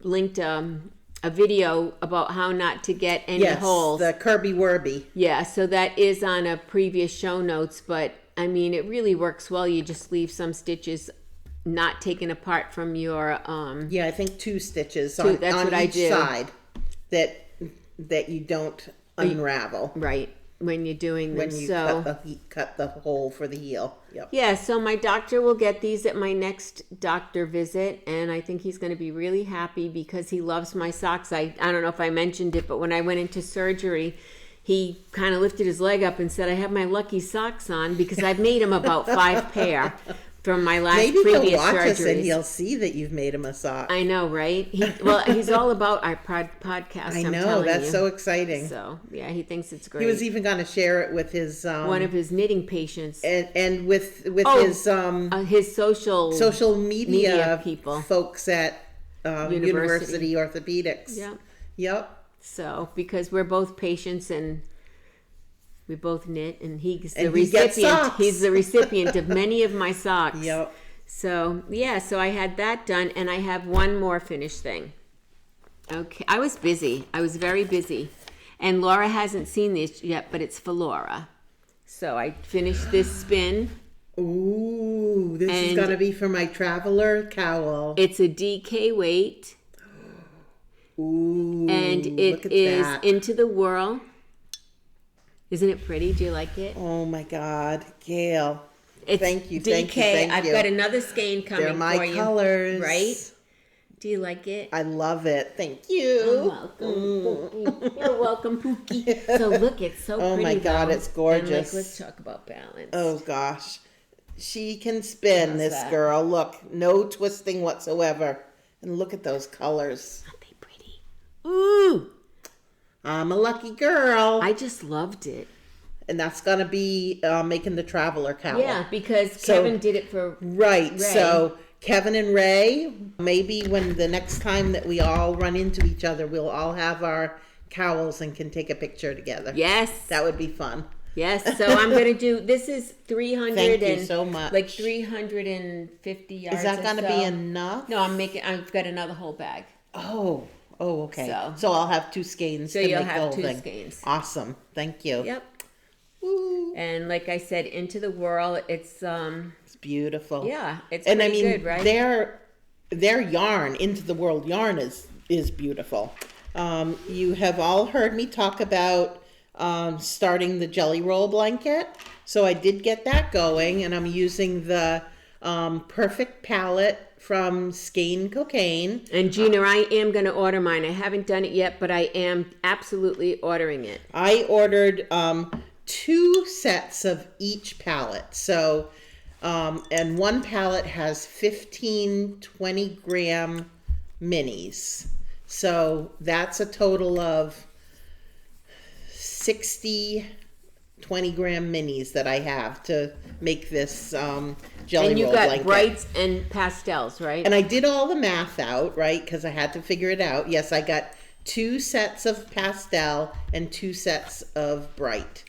linked a video about how not to get any Yes, holes. the Kirby Werby. Yeah, so that is on a previous show notes, but I mean, it really works well. You just leave some stitches not taken apart from your, Yeah, I think 2 stitches Two, on, that's on what each I do. side that you don't unravel right, when you're doing them. when you So cut the hole for the heel. Yep. yeah, so my doctor will get these at my next doctor visit, and I think he's going to be really happy because he loves my socks. I don't know if I mentioned it, but when I went into surgery, he kind of lifted his leg up and said, I have my lucky socks on because I've made him about 5 pair from my last Maybe he'll previous watch us and surgeries. he'll see that you've made him a sock. I know, right? He's all about our podcast. I I'm know, telling that's you. so exciting. So yeah, he thinks it's great. He was even going to share it with his one of his knitting patients. and with his His social media people. folks at University Orthopedics. Yeah. Yep. So because we're both patients and we both knit, and he's the And he gets recipient. socks. He's the recipient of many of my socks. Yep. So yeah, so I had that done, and I have one more finished thing. Okay, I was busy. I was very busy, and Laura hasn't seen this yet, but it's for Laura. So I finished this spin. Ooh, this is And- going to be for my traveler cowl. It's a DK weight, Ooh, and look it at is that. into the whirl. Isn't it pretty? Do you like it? Oh my God, Gayle. It's Thank you, DK. thank you, thank I've you. got another skein coming They're my for you. colors. Right? Do you like it? I love it. Thank You're you. welcome, Pookie. You're welcome, Pookie. So look, it's so Oh pretty. my God, though. it's gorgeous. And let's talk about balance. Oh gosh. She can spin, How's this that? girl. Look, no twisting whatsoever. And look at those colors. Aren't they pretty? Ooh, I'm a lucky girl. I just loved it. And that's going to be making the traveler cowl. Yeah, because So- Kevin did it for Right. Ray. So Kevin and Ray, maybe when the next time that we all run into each other, we'll all have our cowls and can take a picture together. yes, That would be fun. yes. So I'm gonna do. This is 300 Thank you and so much. like 350 yards. Is that or going to so. be enough? No, I've got another whole bag. Oh, okay. So- So I'll have 2 skeins So to you'll make the have whole 2 thing. skeins. Awesome. Thank you. Yep. Woo. And like I said, into the whirl. It's It's beautiful. yeah, it's And I pretty mean, good, right? their yarn, Into the World yarn, is beautiful. You have all heard me talk about starting the jelly roll blanket. So I did get that going, and I'm using the Perfect palette from SkeinCocaine. And Gina, I am going to order mine. I haven't done it yet, but I am absolutely ordering it. I ordered 2 sets of each palette. So, and one palette has 15 20-gram minis. So that's a total of 60 20-gram minis that I have to make this jelly And you roll got blanket. brights and pastels, right? And I did all the math out, right? Because I had to figure it out. Yes, I got 2 sets of pastel and 2 sets of bright.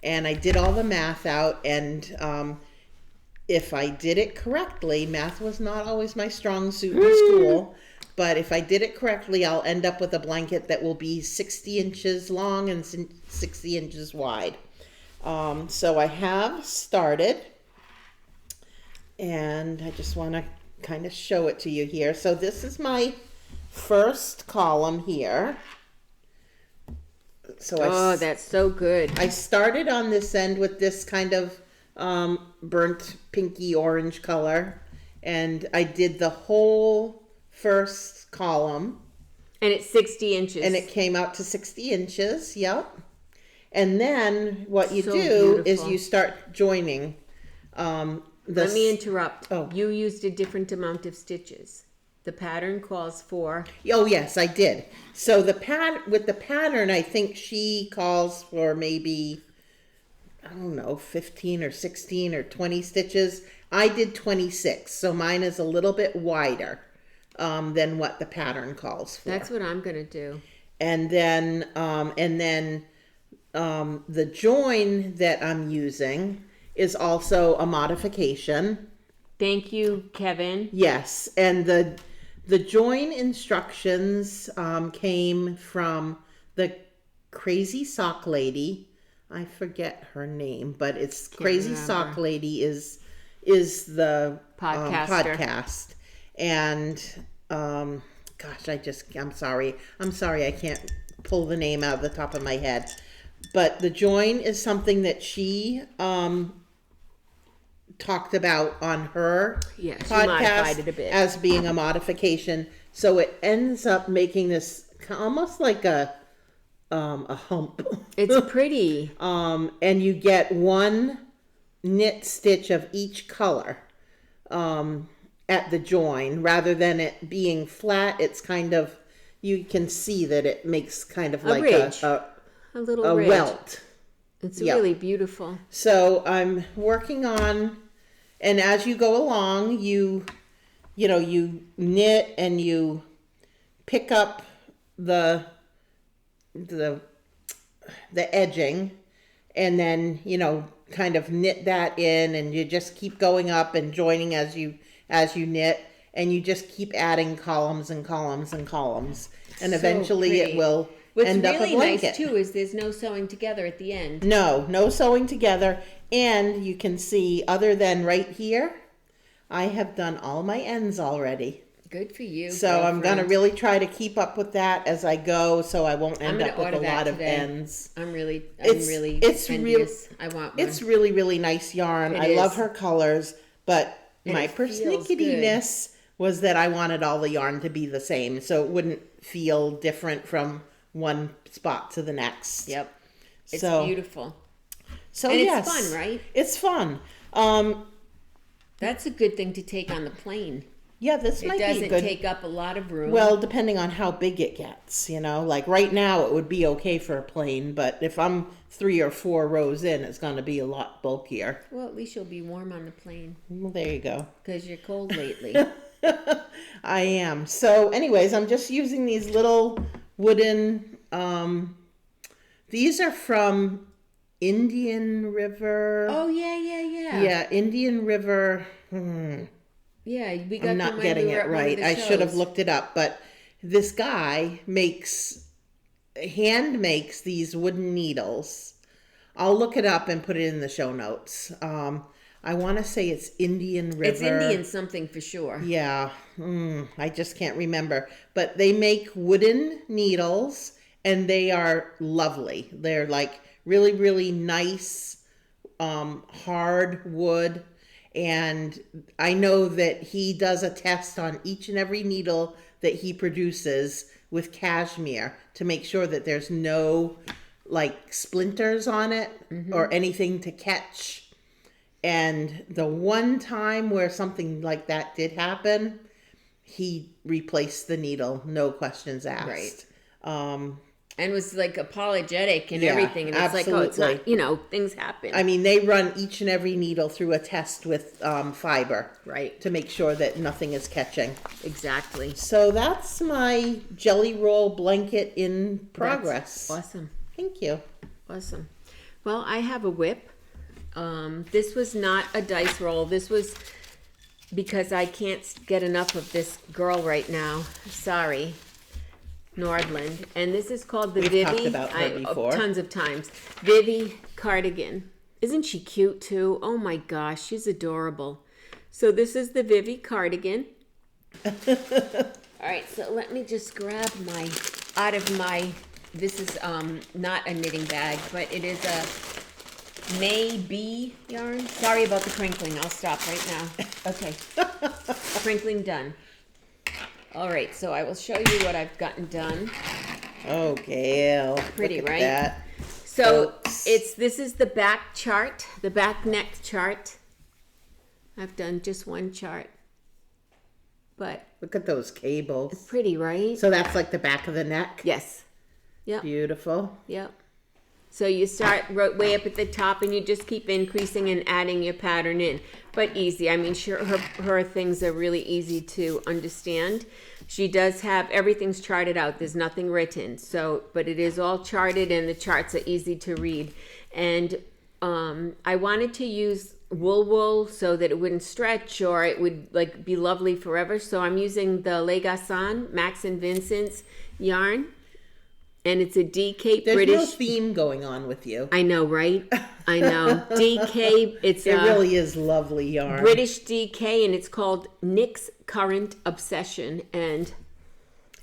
And I did all the math out, and if I did it correctly, math was not always my strong suit in school, but if I did it correctly, I'll end up with a blanket that will be 60 inches long and 60 inches wide. So I have started, and I just want to kind of show it to you here. So this is my first column here. So that's so good. I started on this end with this kind of burnt pinky orange color, and I did the whole first column. And it's 60 inches. And it came out to 60 inches, yep. And then what you So do is beautiful. you start joining. Let me interrupt. Oh. You used a different amount of stitches. The pattern calls for... Oh, yes, I did. So with the pattern, I think she calls for maybe, I don't know, 15 or 16 or 20 stitches. I did 26, so mine is a little bit wider than what the pattern calls for. That's what I'm going to do. And then the join that I'm using is also a modification. Thank you, Kevin. Yes, and the join instructions came from the Crazy Sock Lady. I forget her name, but it's Crazy remember. Sock Lady is the Podcaster. podcast. And gosh, I'm sorry I can't pull the name out of the top of my head. But the join is something that she talked about on her Yeah, she modified it a podcast bit. as being a modification. So it ends up making this almost like a hump. It's pretty. And you get one knit stitch of each color at the join, rather than it being flat. It's kind of, you can see that it makes kind of like ridge. a little ridge. welt. It's Yep. really beautiful. So I'm working on, and as you go along, you knit and you pick up the edging, and then kind of knit that in, and you just keep going up and joining as you knit, and you just keep adding columns and columns and columns, and So eventually pretty. it will What's end up a really blanket. nice too is there's no sewing together at the end. No sewing together. And you can see, other than right here, I have done all my ends already. Good for you. So I'm going to really try to keep up with that as I go, so I won't end gonna up with order a that lot of today. ends. I'm really it's envious. I want one. It's really, really nice yarn. It I is. love her colors, but And my it feels persnicketyness was that I wanted all the yarn to be the same, so it wouldn't feel different from one spot to the next. Yep. It's So- beautiful. So And yes, it's fun, right? It's fun. That's a good thing to take on the plane. Yeah, this It might be doesn't good. take up a lot of room. Well, depending on how big it gets, like right now it would be okay for a plane, but if I'm 3 or 4 rows in, it's going to be a lot bulkier. Well, at least you'll be warm on the plane Well, there you go. because you're cold lately. I am. So anyways, I'm just using these little wooden, these are from Indian River. Oh yeah. Yeah, Indian River. Yeah, we got I'm them not when getting we were it at one of right. the I should have shows. looked it up, but this guy hand makes these wooden needles. I'll look it up and put it in the show notes. I want to say it's Indian River. It's Indian something for sure. Yeah, I just can't remember. But they make wooden needles, and they are lovely. They're like really, really nice, hard wood. And I know that he does a test on each and every needle that he produces with cashmere to make sure that there's no like splinters on it or anything to catch. And the one time where something like that did happen, he replaced the needle, no questions asked. Right. and was like apologetic and Yeah, everything. And it's like, oh, it's absolutely. not, you know, things happen. I mean, they run each and every needle through a test with fiber. Right. To make sure that nothing is catching. Exactly. So that's my jelly roll blanket in progress. That's awesome. Thank you. Awesome. Well, I have a whip. This was not a dice roll. This was because I can't get enough of this girl right now. Sorry. Nordland. And this is called the We've Vivi. talked about her before. Tons of times. Vivi cardigan. Isn't she cute too? Oh my gosh, she's adorable. So this is the Vivi cardigan. All right, so let me just grab this is not a knitting bag, but it is a Maybe yarn. Sorry about the crinkling. I'll stop right now. Okay. Crinkling done. All right, so I will show you what I've gotten done. Oh, Gayle. Pretty, Look at right? that. So Folks. this is the back chart, the back neck chart. I've done just one chart, but Look at those cables. it's pretty, right? So that's like the back of the neck? Yes. Yep. Beautiful. Yep. So you start way up at the top and you just keep increasing and adding your pattern in. But easy. I mean, sure, her things are really easy to understand. She does have, everything's charted out. There's nothing written. So, but it is all charted and the charts are easy to read. And I wanted to use wool so that it wouldn't stretch or it would like be lovely forever. So I'm using the Le Gasson Max and Vincent's yarn. And it's a DK There's British. no theme going on with you. I know, right? I know. DK, it's It really is lovely yarn. British DK, and it's called Nick's Current Obsession. And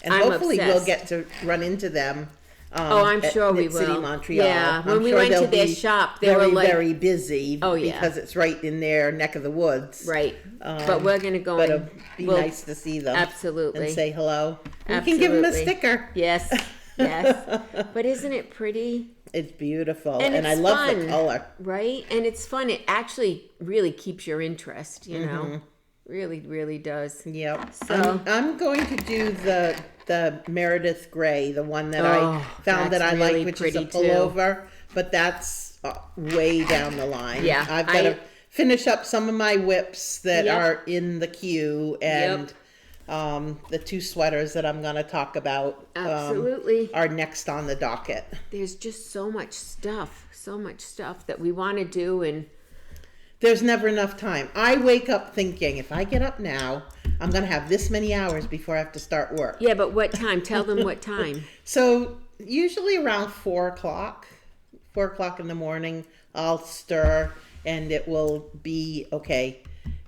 I'm hopefully obsessed. we'll get to run into them. I'm at sure we Knit City, will. Montreal. Yeah, when I'm we sure went to they'll their be shop, they very, were like, very busy. Oh, yeah. Because it's right in their neck of the woods. right. But we're going to go But and it'd be we'll- nice to see them. Absolutely. And say hello. We can give them a Absolutely. sticker. Yes, yes. But isn't it pretty? It's beautiful. And And I it's love the fun. color. Right? And it's fun. It actually really keeps your interest, you know? Mm-hmm. Really, really does. Yep. So- I'm going to do the Meredith Gray, the one that Oh, I found that that's I really like, which is a pretty, too. pullover, but that's way down the line. Yeah, I've got to finish up some of my whips that Yep. are in the queue and the two sweaters that I'm going to talk about Absolutely. are next on the docket. There's just so much stuff that we want to do. And There's never enough time. I wake up thinking, if I get up now, I'm going to have this many hours before I have to start work. yeah, but what time? Tell them what time. So usually around 4 o'clock in the morning, I'll stir and it will be okay.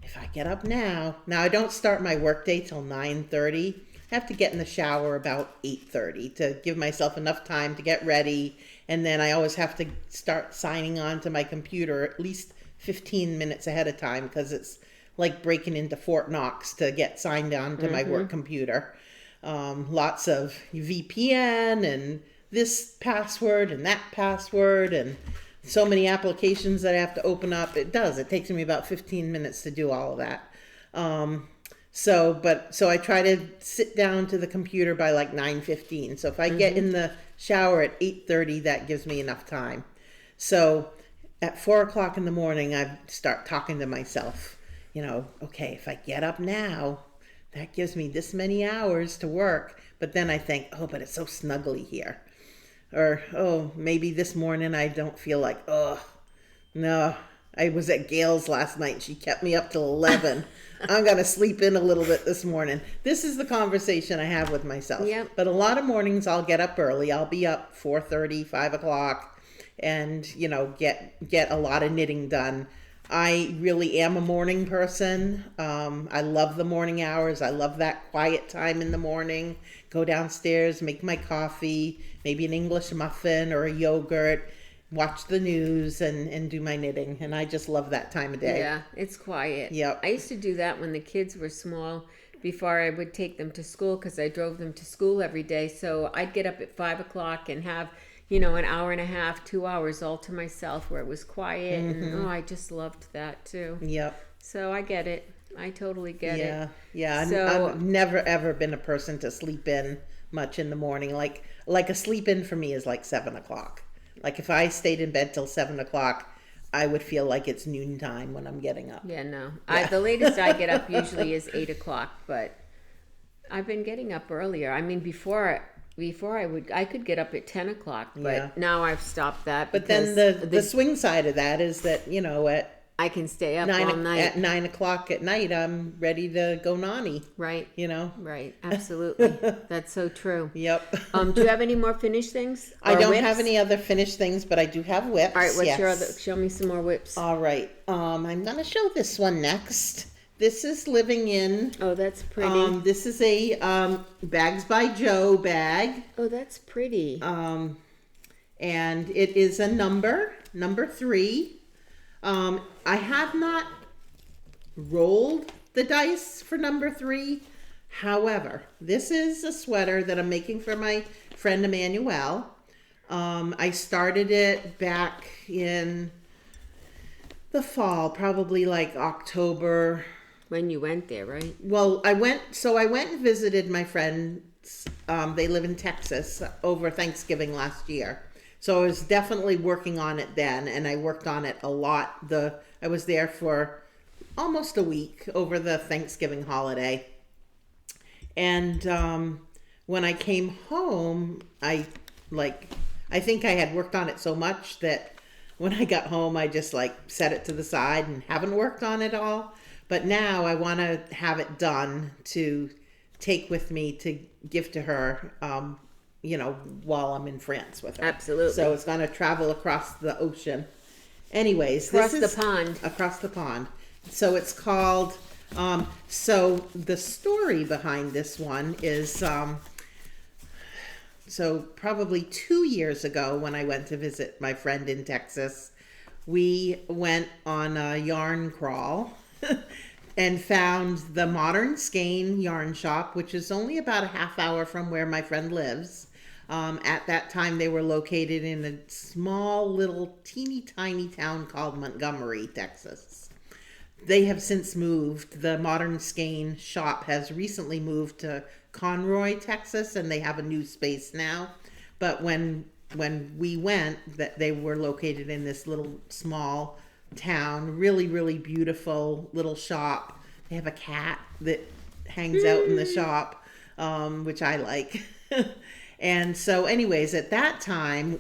If I get up now I don't start my work day till 9:30. I have to get in the shower about 8:30 to give myself enough time to get ready. And then I always have to start signing on to my computer at least 15 minutes ahead of time because it's like breaking into Fort Knox to get signed on to my work computer. Lots of VPN and this password and that password and so many applications that I have to open up. It takes me about 15 minutes to do all of that. So I try to sit down to the computer by like 9:15. So if I get in the shower at 8:30, that gives me enough time. So at 4 o'clock in the morning, I start talking to myself, okay, if I get up now, that gives me this many hours to work. But then I think, but it's so snuggly here. Or, maybe this morning I don't feel like, no, I was at Gayle's last night. She kept me up till 11. I'm going to sleep in a little bit this morning. This is the conversation I have with myself. Yep. But a lot of mornings I'll get up early. I'll be up 4:30, 5 o'clock and, get a lot of knitting done. I really am a morning person. I love the morning hours. I love that quiet time in the morning. Go downstairs, make my coffee, maybe an English muffin or a yogurt, watch the news and do my knitting. And I just love that time of day. Yeah, it's quiet. Yep. I used to do that when the kids were small before I would take them to school because I drove them to school every day. So I'd get up at 5 o'clock and have, an hour and a half, 2 hours all to myself where it was quiet. And I just loved that too. Yep. So I get it. I totally get it. Yeah. So- I've never ever been a person to sleep in much in the morning. Like a sleep in for me is like 7 o'clock. Like if I stayed in bed till 7 o'clock, I would feel like it's noontime when I'm getting up. Yeah, no. The latest I get up usually is 8 o'clock, but I've been getting up earlier. I mean, before I could get up at 10 o'clock, but now I've stopped that. But then the swing side of that is that, I can stay up all night. At 9 o'clock at night, I'm ready to go nanny. Right. Right. Absolutely. That's so true. Yep. Do you have any more finished things? I don't have any other finished things, but I do have whips. All right. What's your other? Show me some more whips. All right. I'm going to show this one next. This is Living In. Oh, that's pretty. This is a Bags by Joe bag. Oh, that's pretty. And it is a number 3. I have not rolled the dice for number 3. However, this is a sweater that I'm making for my friend Emmanuel. I started it back in the fall, probably like October. When you went there, right? Well, I went and visited my friends. They live in Texas over Thanksgiving last year. So I was definitely working on it then, and I worked on it a lot. I was there for almost a week over the Thanksgiving holiday. And when I came home, I think I had worked on it so much that when I got home, I just set it to the side and haven't worked on it all. But now I want to have it done to take with me to give to her, while I'm in France with her. Absolutely. So it's going to travel across the ocean. Anyways, across the pond. Across the pond. So it's called, so the story behind this one is, so probably 2 years ago when I went to visit my friend in Texas, we went on a yarn crawl and found the Modern Skein yarn shop, which is only about a half hour from where my friend lives. At that time, they were located in a small little teeny tiny town called Montgomery, Texas. They have since moved. The Modern Skein shop has recently moved to Conroy, Texas, and they have a new space now. But when we went, that they were located in this little small town, really, really beautiful little shop. They have a cat that hangs out in the shop, which I like. And so anyways, at that time,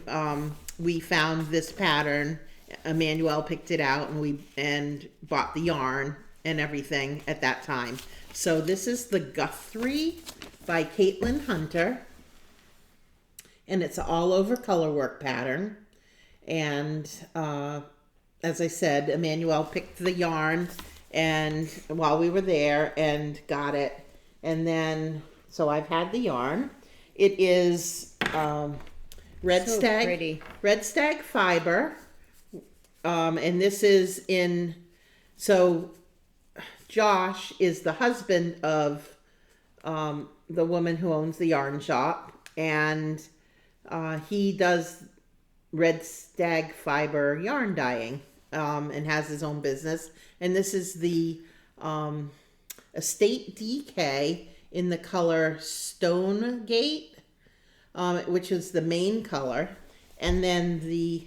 we found this pattern. Emmanuel picked it out and bought the yarn and everything at that time. So this is the Guthrie by Caitlin Hunter. And it's all over colorwork pattern. And as I said, Emmanuel picked the yarn and while we were there and got it. And then, so I've had the yarn. It is red stag fiber. And this is in, so Josh is the husband of the woman who owns the yarn shop, and he does red stag fiber yarn dyeing and has his own business. And this is the Estate DK in the color Stone Gate, which is the main color. And then the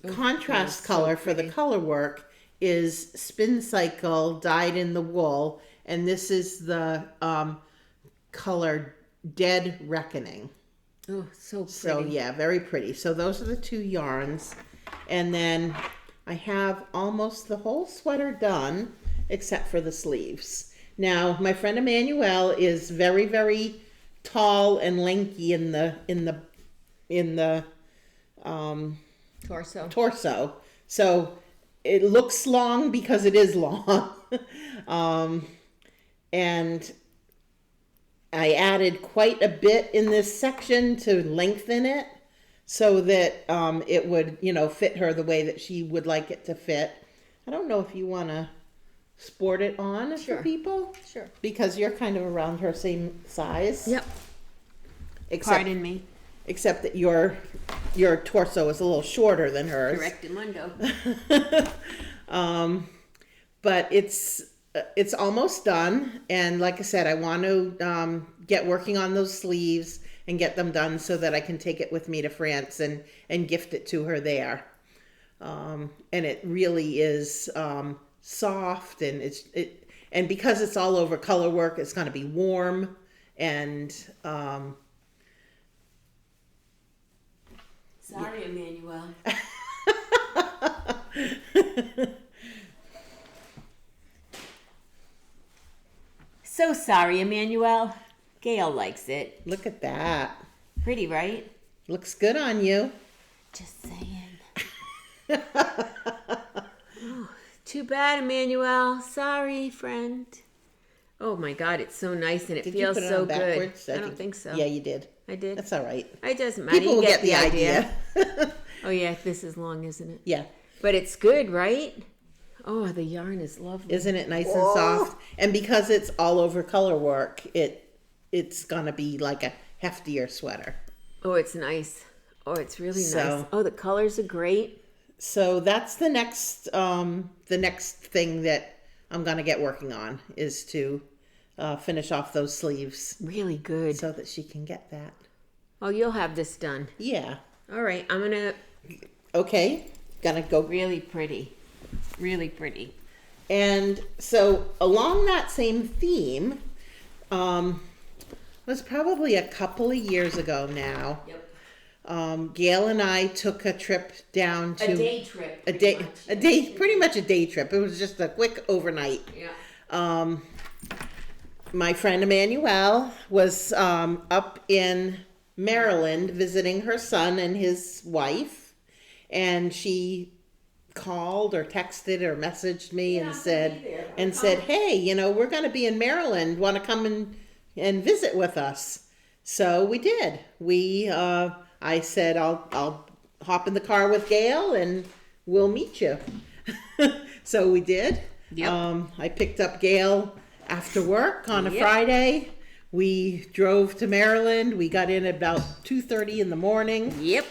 contrast color for the color work is Spincycle dyed in the wool. And this is the color Dead Reckoning. Oh, so pretty. So yeah, very pretty. So those are the two yarns. And then I have almost the whole sweater done except for the sleeves. Now, my friend Emmanuel is very, very tall and lanky in the torso. So it looks long because it is long. And I added quite a bit in this section to lengthen it so that it would, fit her the way that she would like it to fit. I don't know if you want to sport it on for people. Sure. Because you're kind of around her same size. Yep. Pardon me. Except that your torso is a little shorter than hers. Correctamundo. But it's it's almost done, and like I said, I want to get working on those sleeves and get them done so that I can take it with me to France and gift it to her there. And it really is soft, and and because it's all over color work, it's going to be warm and sorry, Emmanuel. So sorry, Emmanuel. Gayle likes it. Look at that. Pretty, right? Looks good on you. Just saying. Oh, too bad, Emmanuel. Sorry, friend. Oh my God, it's so nice and it Did feels you put it so on good. backwards? I don't think so. Yeah, you did. I did. That's all right. It doesn't matter. People You will get the idea. Oh yeah, this is long, isn't it? Yeah. But it's good, right? Oh, the yarn is lovely. Isn't it nice and soft? And because it's all over color work, it's gonna be like a heftier sweater. Oh, it's nice. Oh, it's really So- nice. Oh, the colors are great. So that's the next thing that I'm gonna get working on is to finish off those sleeves Really good. so that she can get that. Oh, you'll have this done. Yeah. All right, I'm gonna Okay. Gonna go. really pretty. Really pretty. And so along that same theme, was probably a couple of years ago now. Yep. Gayle and I took a trip down to A day trip. a day, pretty much a day trip. It was just a quick overnight. Yeah. My friend Emmanuel was up in Maryland visiting her son and his wife, and she called or texted or messaged me and said, hey, we're going to be in Maryland. Want to come and visit with us? So we did. I said, I'll hop in the car with Gayle and we'll meet you. So we did. Yep. I picked up Gayle after work on a Yep. Friday. We drove to Maryland. We got in about 2:30 in the morning. Yep.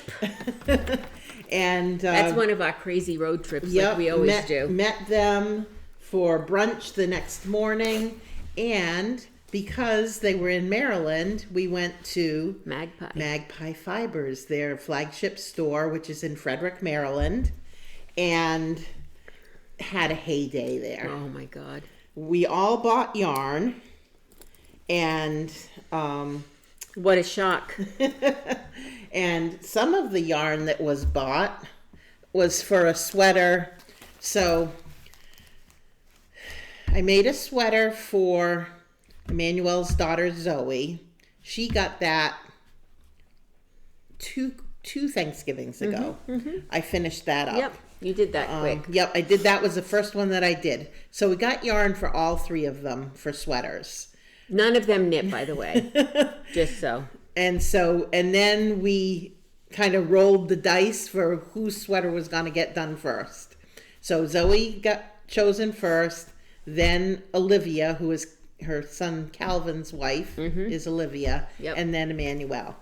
And That's one of our crazy road trips yep, like we always do. Met them for brunch the next morning, and because they were in Maryland, we went to Magpie Fibers, their flagship store, which is in Frederick, Maryland, and had a heyday there. Oh my God. We all bought yarn, and What a shock. and some of the yarn that was bought was for a sweater. So I made a sweater for Emmanuel's daughter Zoe. She got that two Thanksgivings ago. I finished that up. Yep. You did that quick. Yep, I did. That was the first one that I did. So we got yarn for all three of them for sweaters. None of them knit, by the way. Just so. And then we kind of rolled the dice for whose sweater was going to get done first. So Zoe got chosen first, then Olivia, who is her son Calvin's wife, is Olivia, Yep. and then Emmanuel.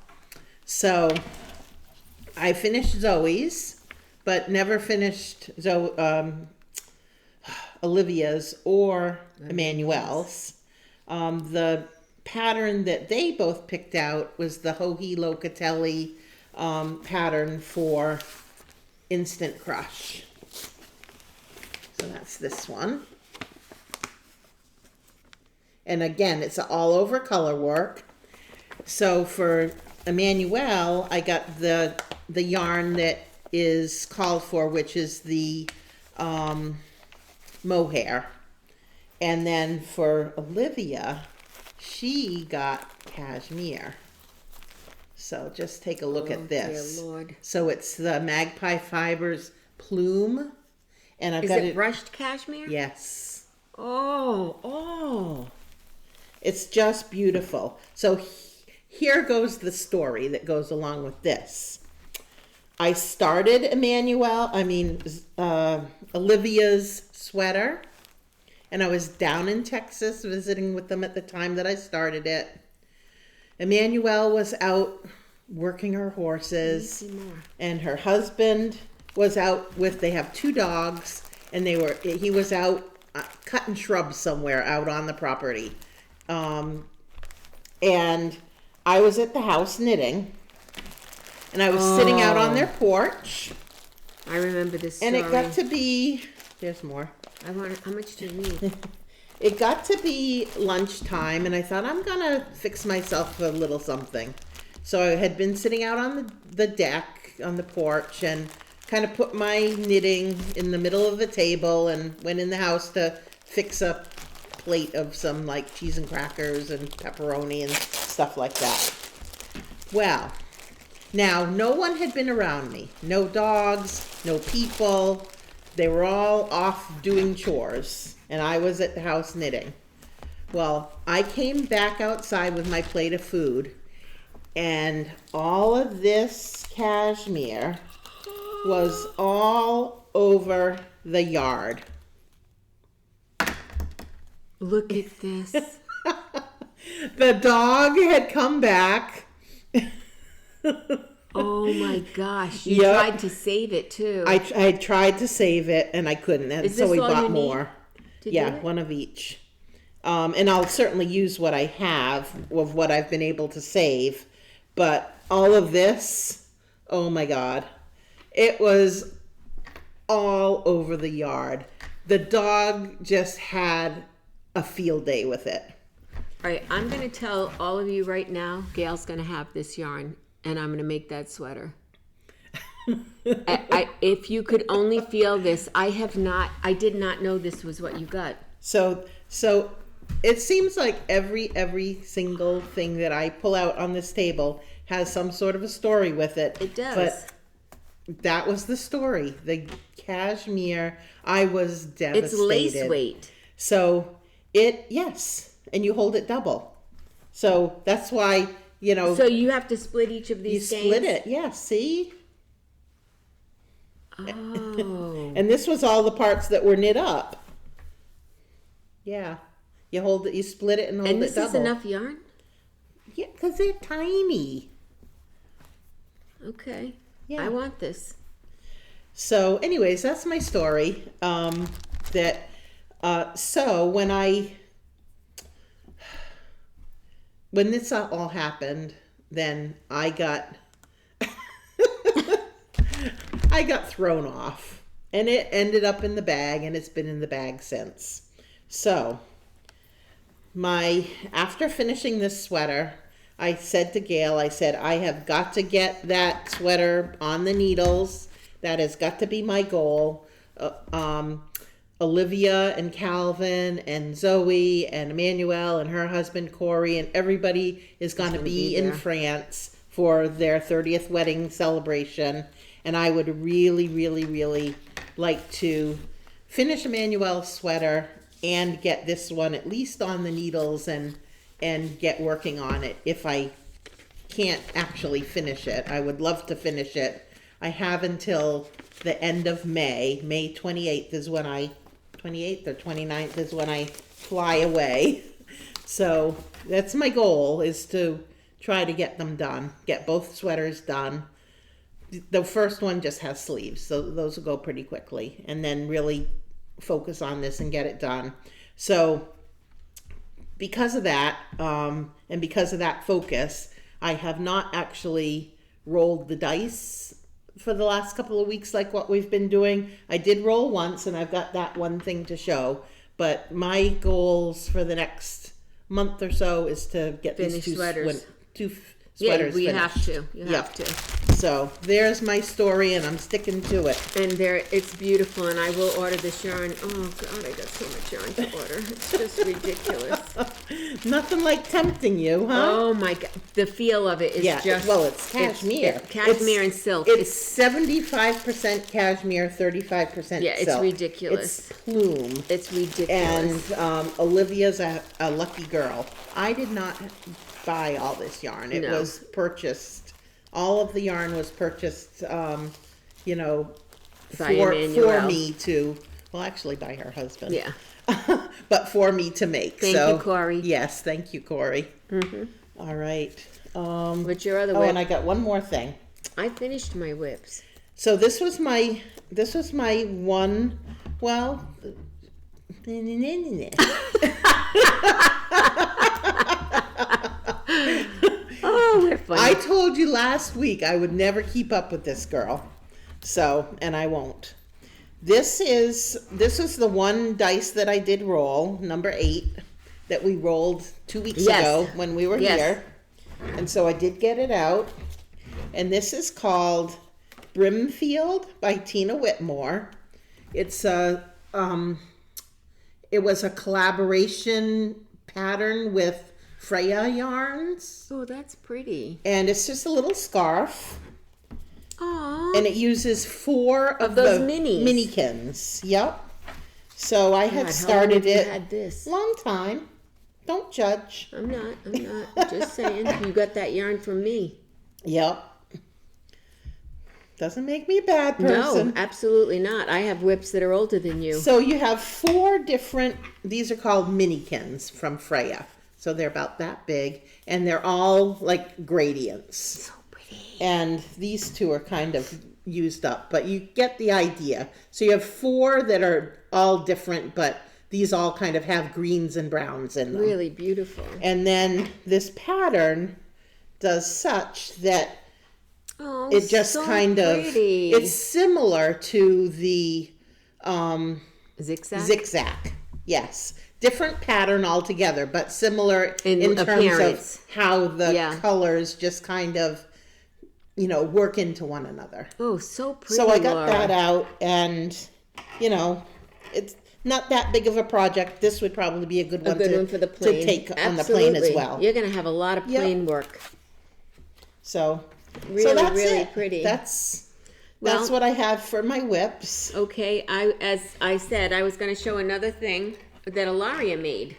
So I finished Zoe's, but never finished Olivia's or Emmanuel's. The pattern that they both picked out was the Hohi Locatelli pattern for Instant Crush. So that's this one. And again, it's all over color work. So for Emmanuel, I got the yarn that is called for, which is the mohair. And then for Olivia, she got cashmere. So just take a look at this. Dear Lord. So it's the Magpie Fibers plume. And I've Is got it brushed cashmere? Yes. Oh. It's just beautiful. So here goes the story that goes along with this. I started Olivia's sweater, and I was down in Texas visiting with them at the time that I started it. Emmanuel was out working her horses, and her husband was out they have two dogs, and he was out cutting shrubs somewhere out on the property. And I was at the house knitting, and I was sitting out on their porch. I remember this story. And it got to be, there's more. How much do you need? It got to be lunchtime, and I thought, I'm gonna fix myself a little something. So I had been sitting out on the deck, on the porch, and kind of put my knitting in the middle of the table and went in the house to fix a plate of some like cheese and crackers and pepperoni and stuff like that. Well, now no one had been around me. No dogs, no people. They were all off doing chores, and I was at the house knitting. Well, I came back outside with my plate of food, and all of this cashmere was all over the yard. Look at this. The dog had come back. Oh my gosh. You tried to save it too. I tried to save it and I couldn't. And so we bought more. Yeah, one of each. And I'll certainly use what I have of what I've been able to save. But all of this, oh my God. It was all over the yard. The dog just had a field day with it. All right, I'm going to tell all of you right now, Gayle's going to have this yarn, and I'm going to make that sweater. If you could only feel this, I did not know this was what you got. So it seems like every single thing that I pull out on this table has some sort of a story with it. It does. But that was the story. The cashmere, I was devastated. It's lace weight. So yes, and you hold it double. So that's why, So you have to split each of these skeins? You split it, yeah, see? Oh. And this was all the parts that were knit up. Yeah. You hold it, you split it and hold it double. And this is enough yarn? Yeah, because they're tiny. Okay. Yeah. I want this. So anyways, that's my story. So when this all happened, then I got thrown off, and it ended up in the bag, and it's been in the bag since. So after finishing this sweater, I said to Gayle, I have got to get that sweater on the needles. That has got to be my goal. Olivia and Calvin and Zoe and Emmanuel and her husband Corey and everybody is going to be in France for their 30th wedding celebration. And I would really, really, really like to finish Emmanuel's sweater and get this one at least on the needles and get working on it. If I can't actually finish it, I would love to finish it. I have until the end of May. May 28th is when 28th or 29th is when I fly away. So that's my goal, is to try to get them done, get both sweaters done. The first one just has sleeves, so those will go pretty quickly, and then really focus on this and get it done. So because of that, and because of that focus, I have not actually rolled the dice for the last couple of weeks like what we've been doing. I did roll once, and I've got that one thing to show, but my goals for the next month or so is to get these two sweaters finished. You have to. So there's my story, and I'm sticking to it. And it's beautiful, and I will order this yarn. Oh God, I got so much yarn to order. It's just ridiculous. Nothing like tempting you, huh? Oh my God, the feel of it is just. Well, it's cashmere. Cashmere and silk. It's 75% cashmere, 35% silk. Yeah, it's ridiculous. It's plume. It's ridiculous. And Olivia's a lucky girl. I did not buy all this yarn. It was purchased. All of the yarn was purchased, for me to, well, actually by her husband. Yeah. But for me to make. Thank you, Corey. Yes, thank you, Corey. Mm-hmm. All right. What's your other whip? Oh, and I got one more thing. I finished my whips. So this was my one, well, Oh, we're funny. I told you last week I would never keep up with this girl. So, and I won't. This is the one dice that I did roll, number 8, that we rolled 2 weeks ago when we were here. And so I did get it out. And this is called Brimfield by Tina Whitmore. It's it was a collaboration pattern with Freia yarns. Oh, that's pretty. And it's just a little scarf. Aww. And it uses 4 of those the minis. minikins. Yep. So I had God, started how long have you it had this? long time. Don't judge. I'm not. Just saying. You got that yarn from me. Yep. Doesn't make me a bad person. No, absolutely not. I have whips that are older than you. So you have 4 different, these are called minikins from Freia. So they're about that big. And they're all like gradients. So pretty. And these 2 are kind of used up, but you get the idea. So you have 4 that are all different, but these all kind of have greens and browns in them. Really beautiful. And then this pattern does such that Oh, it just so kind pretty. of, it's similar to the Zigzag? zigzag. Yes. Different pattern altogether, but similar In in terms appearance. of how the Yeah. colors just kind of, work into one another. Oh, so pretty. So I got Laura. that out, and, it's not that big of a project. This would probably be a good one, for the plane. to take on the plane as Absolutely. well. You're going to have a lot of Yep. plane work. So, Really, that's really it. pretty. That's Well- what I have for my whips. Okay, as I said, I was going to show another thing that Ilaria made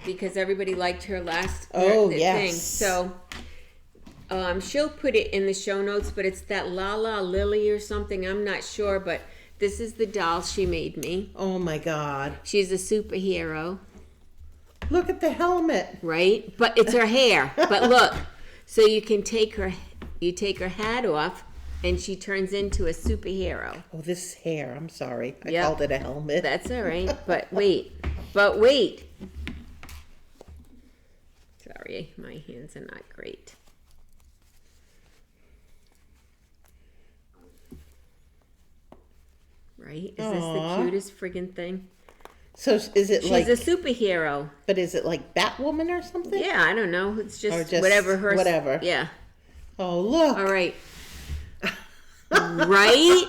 because everybody liked her last thing. Yes. So she'll put it in the show notes, but it's that Lala Lily or something. I'm not sure, but this is the doll she made me. Oh my God. She's a superhero, Look at the helmet. right? But it's her hair. But look, so you take her hat off, and she turns into a superhero. Oh, this hair. I'm sorry. I Yep. called it a helmet. That's all right. But wait. Sorry, my hands are not great. Right? Is this the Aw. cutest friggin' thing? So is it She's like, a superhero. but is it like Batwoman or something? Yeah, I don't know. It's Or just, just whatever her. whatever. Yeah. Oh, look. All right. Right?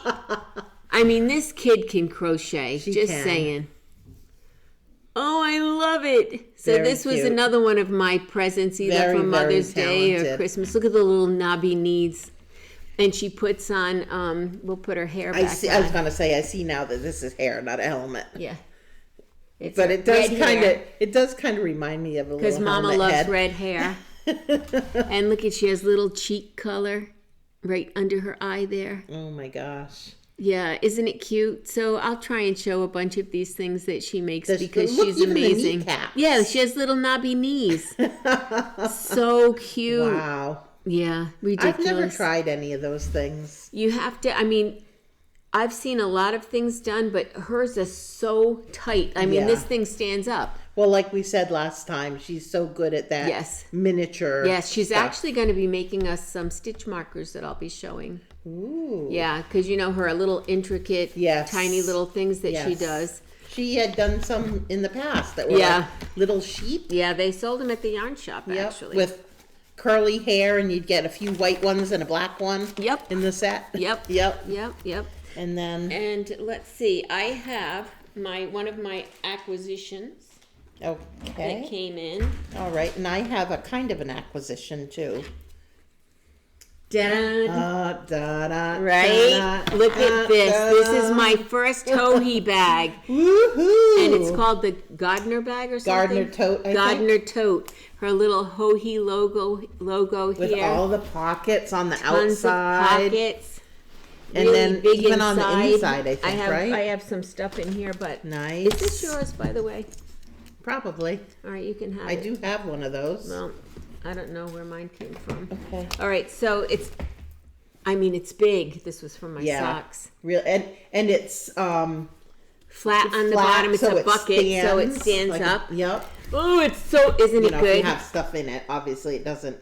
I mean, this kid can crochet. She just can. saying. Oh, I love it. So Very this was cute. another one of my presents, either Very, for Mother's very Day or talented. Christmas. Look at the little knobby knees. And she puts on, we'll put her hair back I see. I was on. going to say, I see now that this is hair, not a helmet. Yeah. It's But it does red kind of remind me of a little because Mama helmet loves head. red hair. And look at, she has little cheek color right under her eye there. Oh my gosh. Yeah, isn't it cute? So I'll try and show a bunch of these things that she makes Look, because she's even the amazing. kneecaps. Yeah, she has little knobby knees. So cute. Wow. Yeah, ridiculous. I've never tried any of those things. You have to, I mean, I've seen a lot of things done, but hers is so tight. I mean, Yeah. this thing stands up. Well, like we said last time, she's so good at that Yes. miniature. Yes, she's stuff. actually going to be making us some stitch markers that I'll be showing. Ooh. Yeah, because her little intricate, Yes. tiny little things that she Yes. does. She had done some in the past that were Yeah. like little sheep. Yeah, they sold them at the yarn shop, Yep, actually. with curly hair, and you'd get a few white ones and a black one. Yep. In the set. Yep. Yep. Yep. And then And let's see, I have one of my acquisitions that okay. came in. All right, and I have a kind of an acquisition too. Da-da. Da-da, Right? da-da, Look at this. This is da-da. my first Tohi bag. Woohoo! And it's called the Garner bag or something. Gardner tote, I think. Gardner tote. Her little Hohi logo With here. all the pockets on the Tons outside. of pockets. And really then big even on the inside, I think, right? I have some stuff in here, but Nice. is this yours, by the way? Probably. All right, you can have I it. do have one of those. Well, I don't know where mine came from. Okay. All right, so it's big. This was from my Yeah. socks. Real and it's flat on the flat, bottom. It's so a it bucket, so it stands like up. Yep. Oh, it's so, isn't You it know, if good? you have stuff in it, obviously it doesn't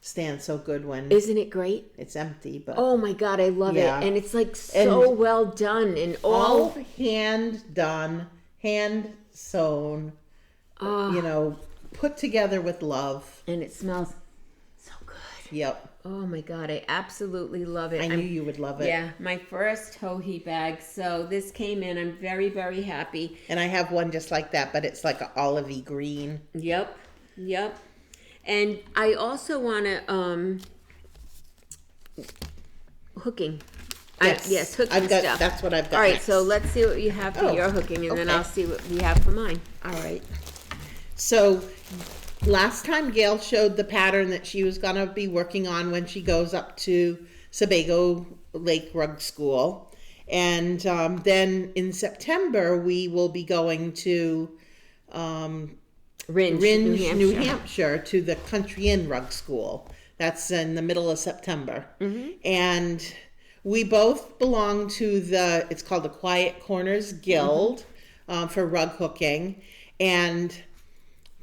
stand so good when Isn't it great? it's empty. But Oh my God, I love Yeah. it. And it's like so And well done and all all. hand done, hand sewn, you know, put together with love. And it smells so good. Yep. Oh my God, I absolutely love it. I knew you would love it. Yeah, my first Hohi bag. So this came in. I'm very, very happy. And I have one just like that, but it's like an olivey green. Yep, yep. And I also want to hooking. Yes, hooking I've got, stuff. that's what I've got. All right, next. so let's see what you have for Oh, your hooking, and then okay. I'll see what we have for mine. All right. So last time Gayle showed the pattern that she was going to be working on when she goes up to Sebago Lake Rug School. And then in September, we will be going to Ringe, New Hampshire to the Country Inn Rug School. That's in the middle of September. Mm-hmm. And we both belong to it's called the Quiet Corners Guild for rug hooking. And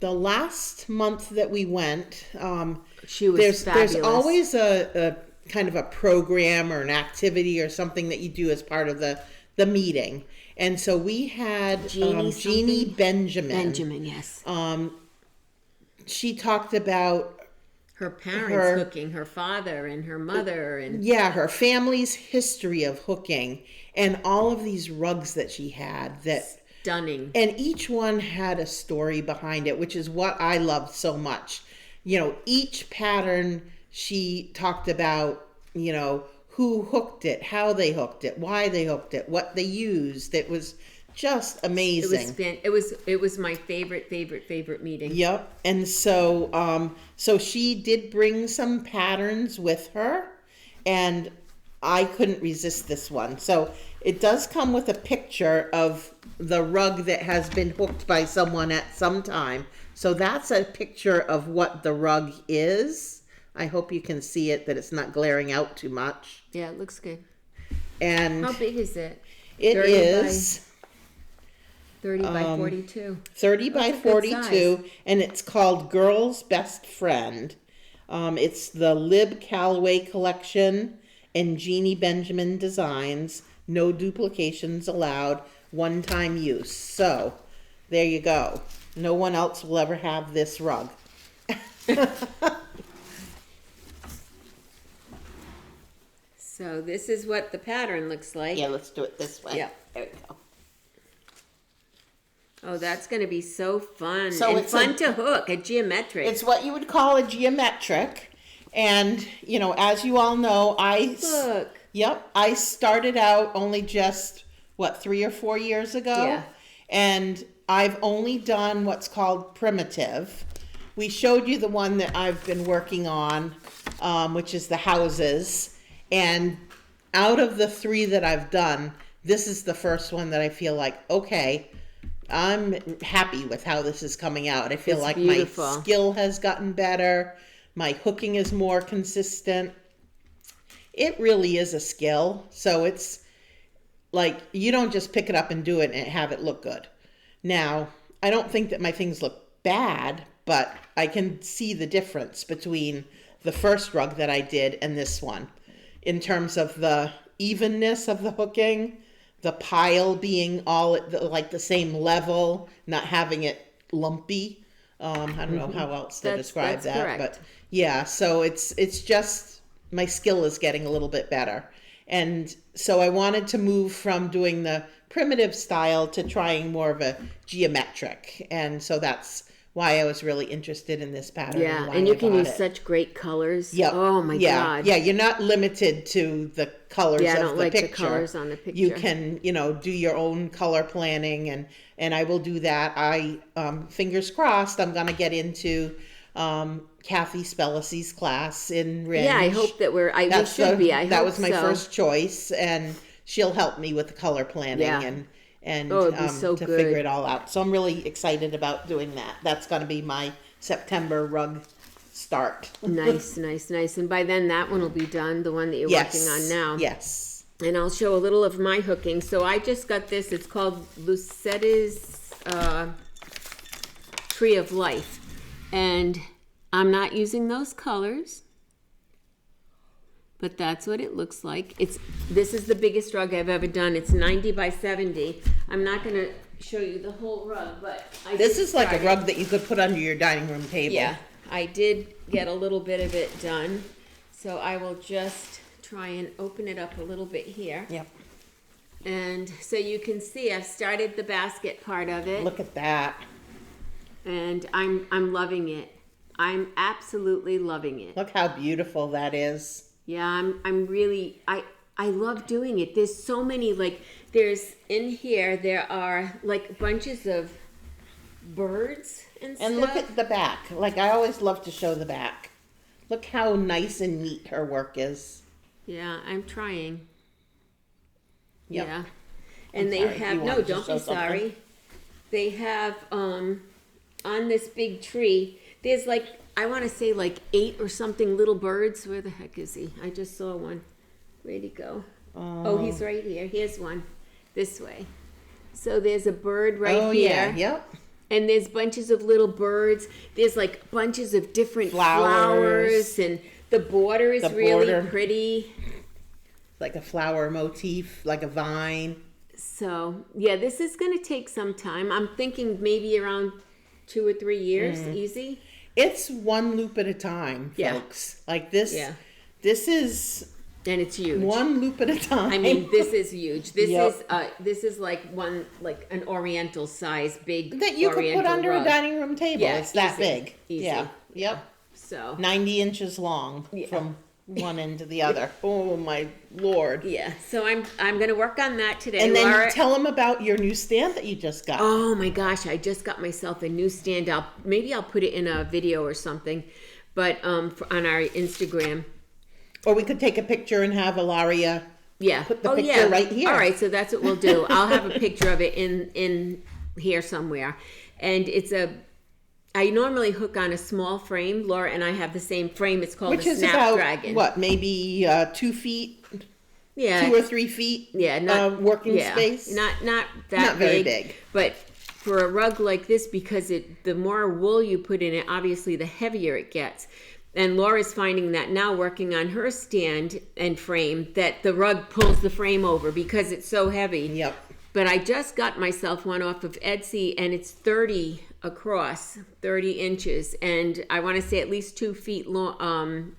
the last month that we went, She was fabulous. there's always a kind of a program or an activity or something that you do as part of the meeting. And so we had Jeannie Benjamin. Benjamin, yes. She talked about Her parents hooking, her father and her mother, and her family's history of hooking and all of these rugs that she had that stunning. and each one had a story behind it, which is what I loved so much. You know, each pattern she talked about, you know, who hooked it, how they hooked it, why they hooked it, what they used. It was just amazing. It was my favorite meeting. Yep. And so so she did bring some patterns with her, and I couldn't resist this one. So it does come with a picture of the rug that has been hooked by someone at some time. So that's a picture of what the rug is. I hope you can see it, that it's not glaring out too much. Yeah, it looks good. And How big is it? it 30 is 30 by 42. 30 by That's a good 42, size. and it's called Girl's Best Friend. It's the Lib Calloway collection and Jeannie Benjamin designs. No duplications allowed. One-time use. So there you go. No one else will ever have this rug. So this is what the pattern looks like. Yeah, let's do it this way. Yeah. There we go. Oh, that's going to be so fun. So and it's fun to hook, a geometric. It's what you would call a geometric. And, you know, as you all know, Look. Yep, I started out only just, 3 or 4 years ago? Yeah. And I've only done what's called primitive. We showed you the one that I've been working on, which is the houses. And out of the 3 that I've done, this is the first one that I feel like, okay, I'm happy with how this is coming out. I feel It's like beautiful. my skill has gotten better. My hooking is more consistent. It really is a skill. So it's like, you don't just pick it up and do it and have it look good. Now, I don't think that my things look bad, but I can see the difference between the first rug that I did and this one in terms of the evenness of the hooking, the pile being all at the same level, not having it lumpy. I don't know how else to describe that's that, correct. but yeah, so it's just my skill is getting a little bit better. And so I wanted to move from doing the primitive style to trying more of a geometric. And so that's why I was really interested in this pattern. Yeah, why and you I can bought use it. such great colors. Yep. Oh my God. Yeah, you're not limited to the colors Yeah, I of don't the like picture. the colors on the picture. You can, do your own color planning, and I will do that. I fingers crossed, I'm gonna get into Kathy Spellacy's class in Ringe. Yeah, I hope that we should be. I that hope was my so. first choice, and she'll help me with the color planning Yeah. and Oh, it'd be so to good. figure it all out. So I'm really excited about doing that. That's gonna be my September rug start. Nice. And by then that one will be done, the one that you're working on now. Yes. and I'll show a little of my hooking. So I just got this. It's called Lucetta's Tree of Life. And I'm not using those colors, but that's what it looks like. This is the biggest rug I've ever done. It's 90 by 70. I'm not going to show you the whole rug, but This is like a rug that you could put under your dining room table. Yeah, I did get a little bit of it done. So I will just try and open it up a little bit here. Yep. And so you can see I've started the basket part of it. Look at that. And I'm loving it. I'm absolutely loving it. Look how beautiful that is. Yeah, I'm really I love doing it. There's so many, like, there's in here there are like bunches of birds and stuff. And look at the back. Like, I always love to show the back. Look how nice and neat her work is. Yeah, I'm trying. Yep. Yeah. And I'm they sorry. have, You no, wanted to don't show be sorry. something? They have, on this big tree, there's like, I want to say like 8 or something little birds. Where the heck is he? I just saw one. Where'd he go? Oh, he's right here. Here's one. This way. So there's a bird right here. Yeah, yep. And there's bunches of little birds. There's like bunches of different Flowers. and the border is really pretty. Like a flower motif, like a vine. So, yeah, this is going to take some time. I'm thinking maybe around 2 or 3 years, easy. It's one loop at a time, folks. Like this. Yeah. This is And it's huge. one loop at a time. I mean, this is huge. This Yep. this is like an oriental size, big that you could oriental put under rug. a dining room table. Yeah, it's that easy, big. easy. Yeah. Yep. So, 90 inches long from one end to the other. Oh my Lord. yeah. So I'm going to work on that today. And then Laura, tell them about your new stand that you just got. oh my gosh, I just got myself a new stand. Maybe I'll put it in a video or something, but on our Instagram. Or we could take a picture and have Ilaria put the picture right here. All right, so that's what we'll do. I'll have a picture of it in here somewhere. And I normally hook on a small frame. Laura and I have the same frame. It's called Which a is about, Snapdragon. what, maybe 2 feet? Yeah. 2 or 3 feet? Yeah, working space? Not that Not very big. But for a rug like this, because the more wool you put in it, obviously the heavier it gets. And Laura's finding that now, working on her stand and frame, that the rug pulls the frame over because it's so heavy. Yep. But I just got myself one off of Etsy, and it's 30 across, 30 inches. And I want to say at least 2 feet long,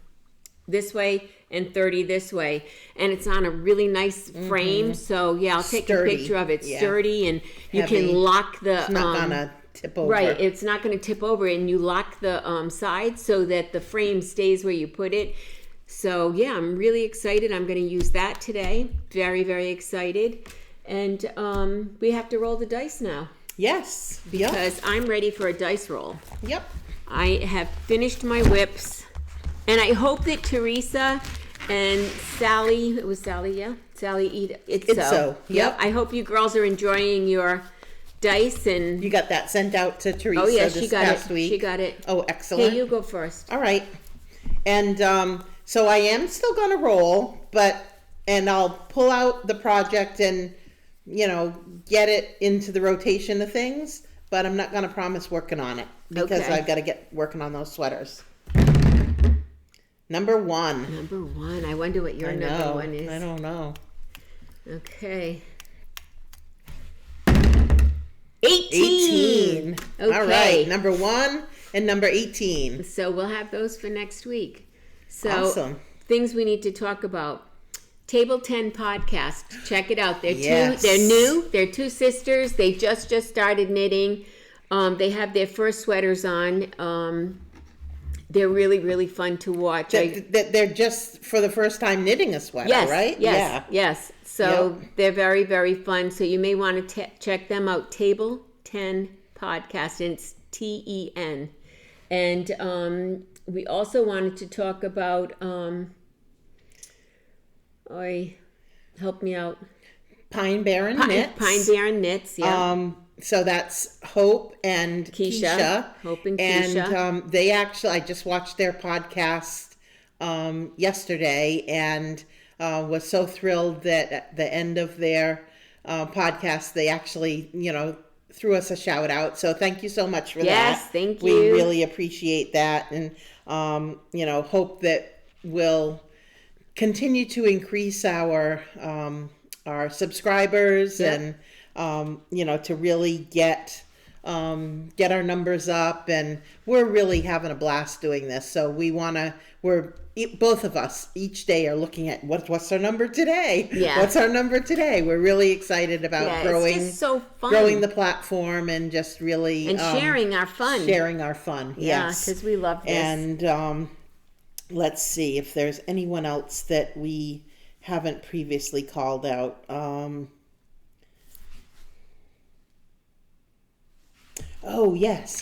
this way and 30 this way. And it's on a really nice frame. So, yeah, I'll take Sturdy. a picture of it. Yeah. Sturdy, and you Heavy. can lock the... It's not gonna tip over. Right, it's not going to tip over, and you lock the sides so that the frame stays where you put it. So, yeah, I'm really excited. I'm going to use that today. Very, very excited. And we have to roll the dice now Yes. Yep. because I'm ready for a dice roll. Yep. I have finished my whips, and I hope that Teresa and Sally, it was Sally, yeah? Sally eat it so. Yep. I hope you girls are enjoying your dice. And You got that sent out to Teresa oh, yeah, this she got past it. week. She got it. Oh, excellent. Hey, you go first. All right. And so I am still going to roll, and I'll pull out the project and, get it into the rotation of things, but I'm not going to promise working on it because Okay. I've got to get working on those sweaters. Number 1. Number 1. I wonder what your number 1 is. I don't know. Okay. 18. Okay. All right. Number 1 and number 18. So we'll have those for next week. So Awesome. things we need to talk about. Table 10 podcast. Check it out. They're Yes. they're new. They're 2 sisters. They just started knitting. They have their first sweaters on. They're really, really fun to watch. They're just for the first time knitting a sweater, Yes, right? yes, yes. So they're very, very fun. So you may want to check them out. Table 10 podcast, and it's TEN. And we also wanted to talk about, help me out. Pine Barren Knits. Pine Barren Knits, yeah. So that's Hope and Keisha. Hope and Keisha. And they actually, I just watched their podcast yesterday, and was so thrilled that at the end of their podcast, they actually, threw us a shout out. So thank you so much for that. Yes, thank you. We really appreciate that, and hope that we'll continue to increase our subscribers, Yep. and to really get our numbers up, and we're really having a blast doing this. So both of us each day are looking at what's our number today. Yeah. What's our number today? We're really excited about growing, it's just so fun. growing the platform, and just really and sharing our fun. Sharing our fun. Yeah, Yes, because we love this. and let's see if there's anyone else that we haven't previously called out. Oh yes.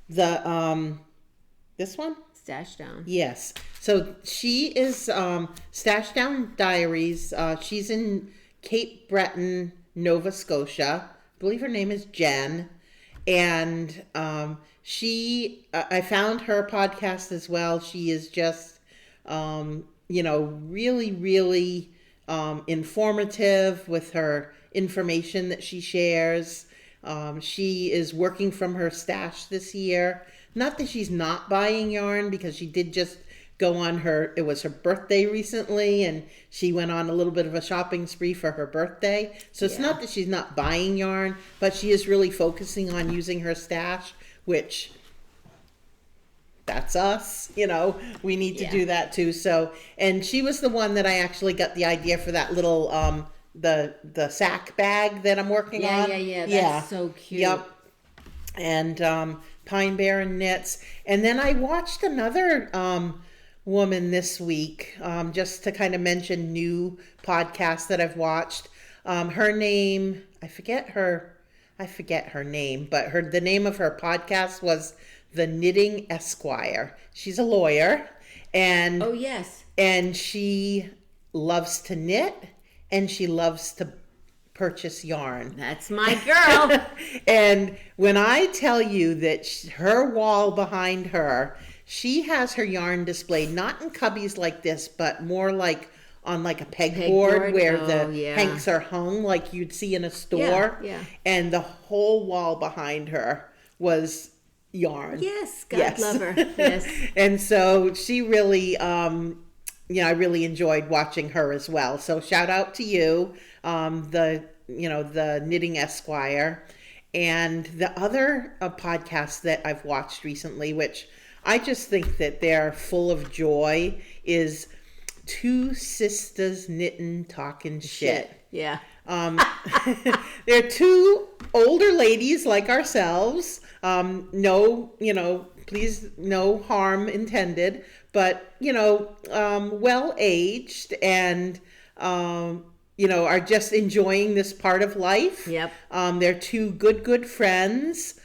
The this one? Stash Down. Yes. So she is Stash Down Diaries. She's in Cape Breton, Nova Scotia. I believe her name is Jen. And I found her podcast as well. She is just, really, really informative with her information that she shares. She is working from her stash this year. Not that she's not buying yarn, because she did just go on it was her birthday recently, and she went on a little bit of a shopping spree for her birthday. So it's not that she's not buying yarn, but she is really focusing on using her stash, which that's us, we need to do that too. So, and she was the one that I actually got the idea for that little, the sack bag that I'm working on. Yeah. That's so cute. Yep. And, Pine Barren Knits. And then I watched another, woman this week, just to kind of mention new podcasts that I've watched. Her name, I forget her name, but the name of her podcast was The Knitting Esquire. She's a lawyer, and Oh, yes. and she loves to knit, and she loves to purchase yarn. That's my girl. And when I tell you that her wall behind her, she has her yarn displayed not in cubbies like this, but more like on like a pegboard where the hanks are hung like you'd see in a store. Yeah. And the whole wall behind her was yarn. Yes, God love her. Yes. And so she really, I really enjoyed watching her as well. So shout out to you, the Knitting Esquire. And the other podcast that I've watched recently, which I just think that they're full of joy, is Two Sisters Knitting Talking Shit. Yeah. They're two older ladies like ourselves. Please, no harm intended, but, well aged, and, are just enjoying this part of life. Yep. They're two good friends.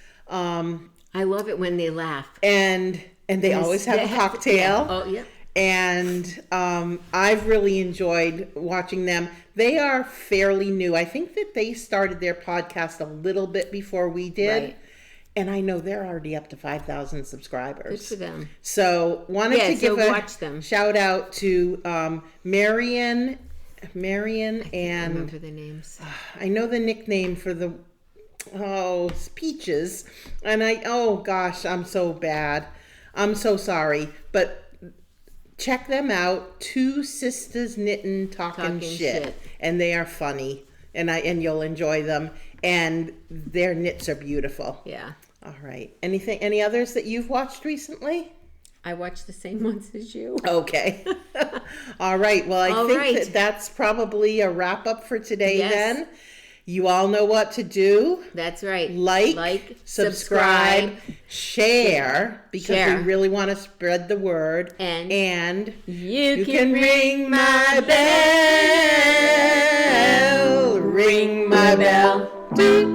I love it when they laugh. And they always have a cocktail. Oh, yep. And I've really enjoyed watching them. They are fairly new. I think that they started their podcast a little bit before we did. Right. And I know they're already up to 5,000 subscribers. Good for them. So wanted to give watch them. Shout out to Marion and I remember the names. I know the nickname for it's Peaches. And I'm so bad. I'm so sorry. But check them out. Two Sisters Knitting Talking Shit. And they are funny. And you'll enjoy them. And their knits are beautiful. Yeah. All right. Any others that you've watched recently? I watched the same ones as you. Okay. All right. Well, I think that's probably a wrap up for today then. You all know what to do. That's right. Like, subscribe, share, because we really want to spread the word. And you can ring my bell. Ring my bell. Doot.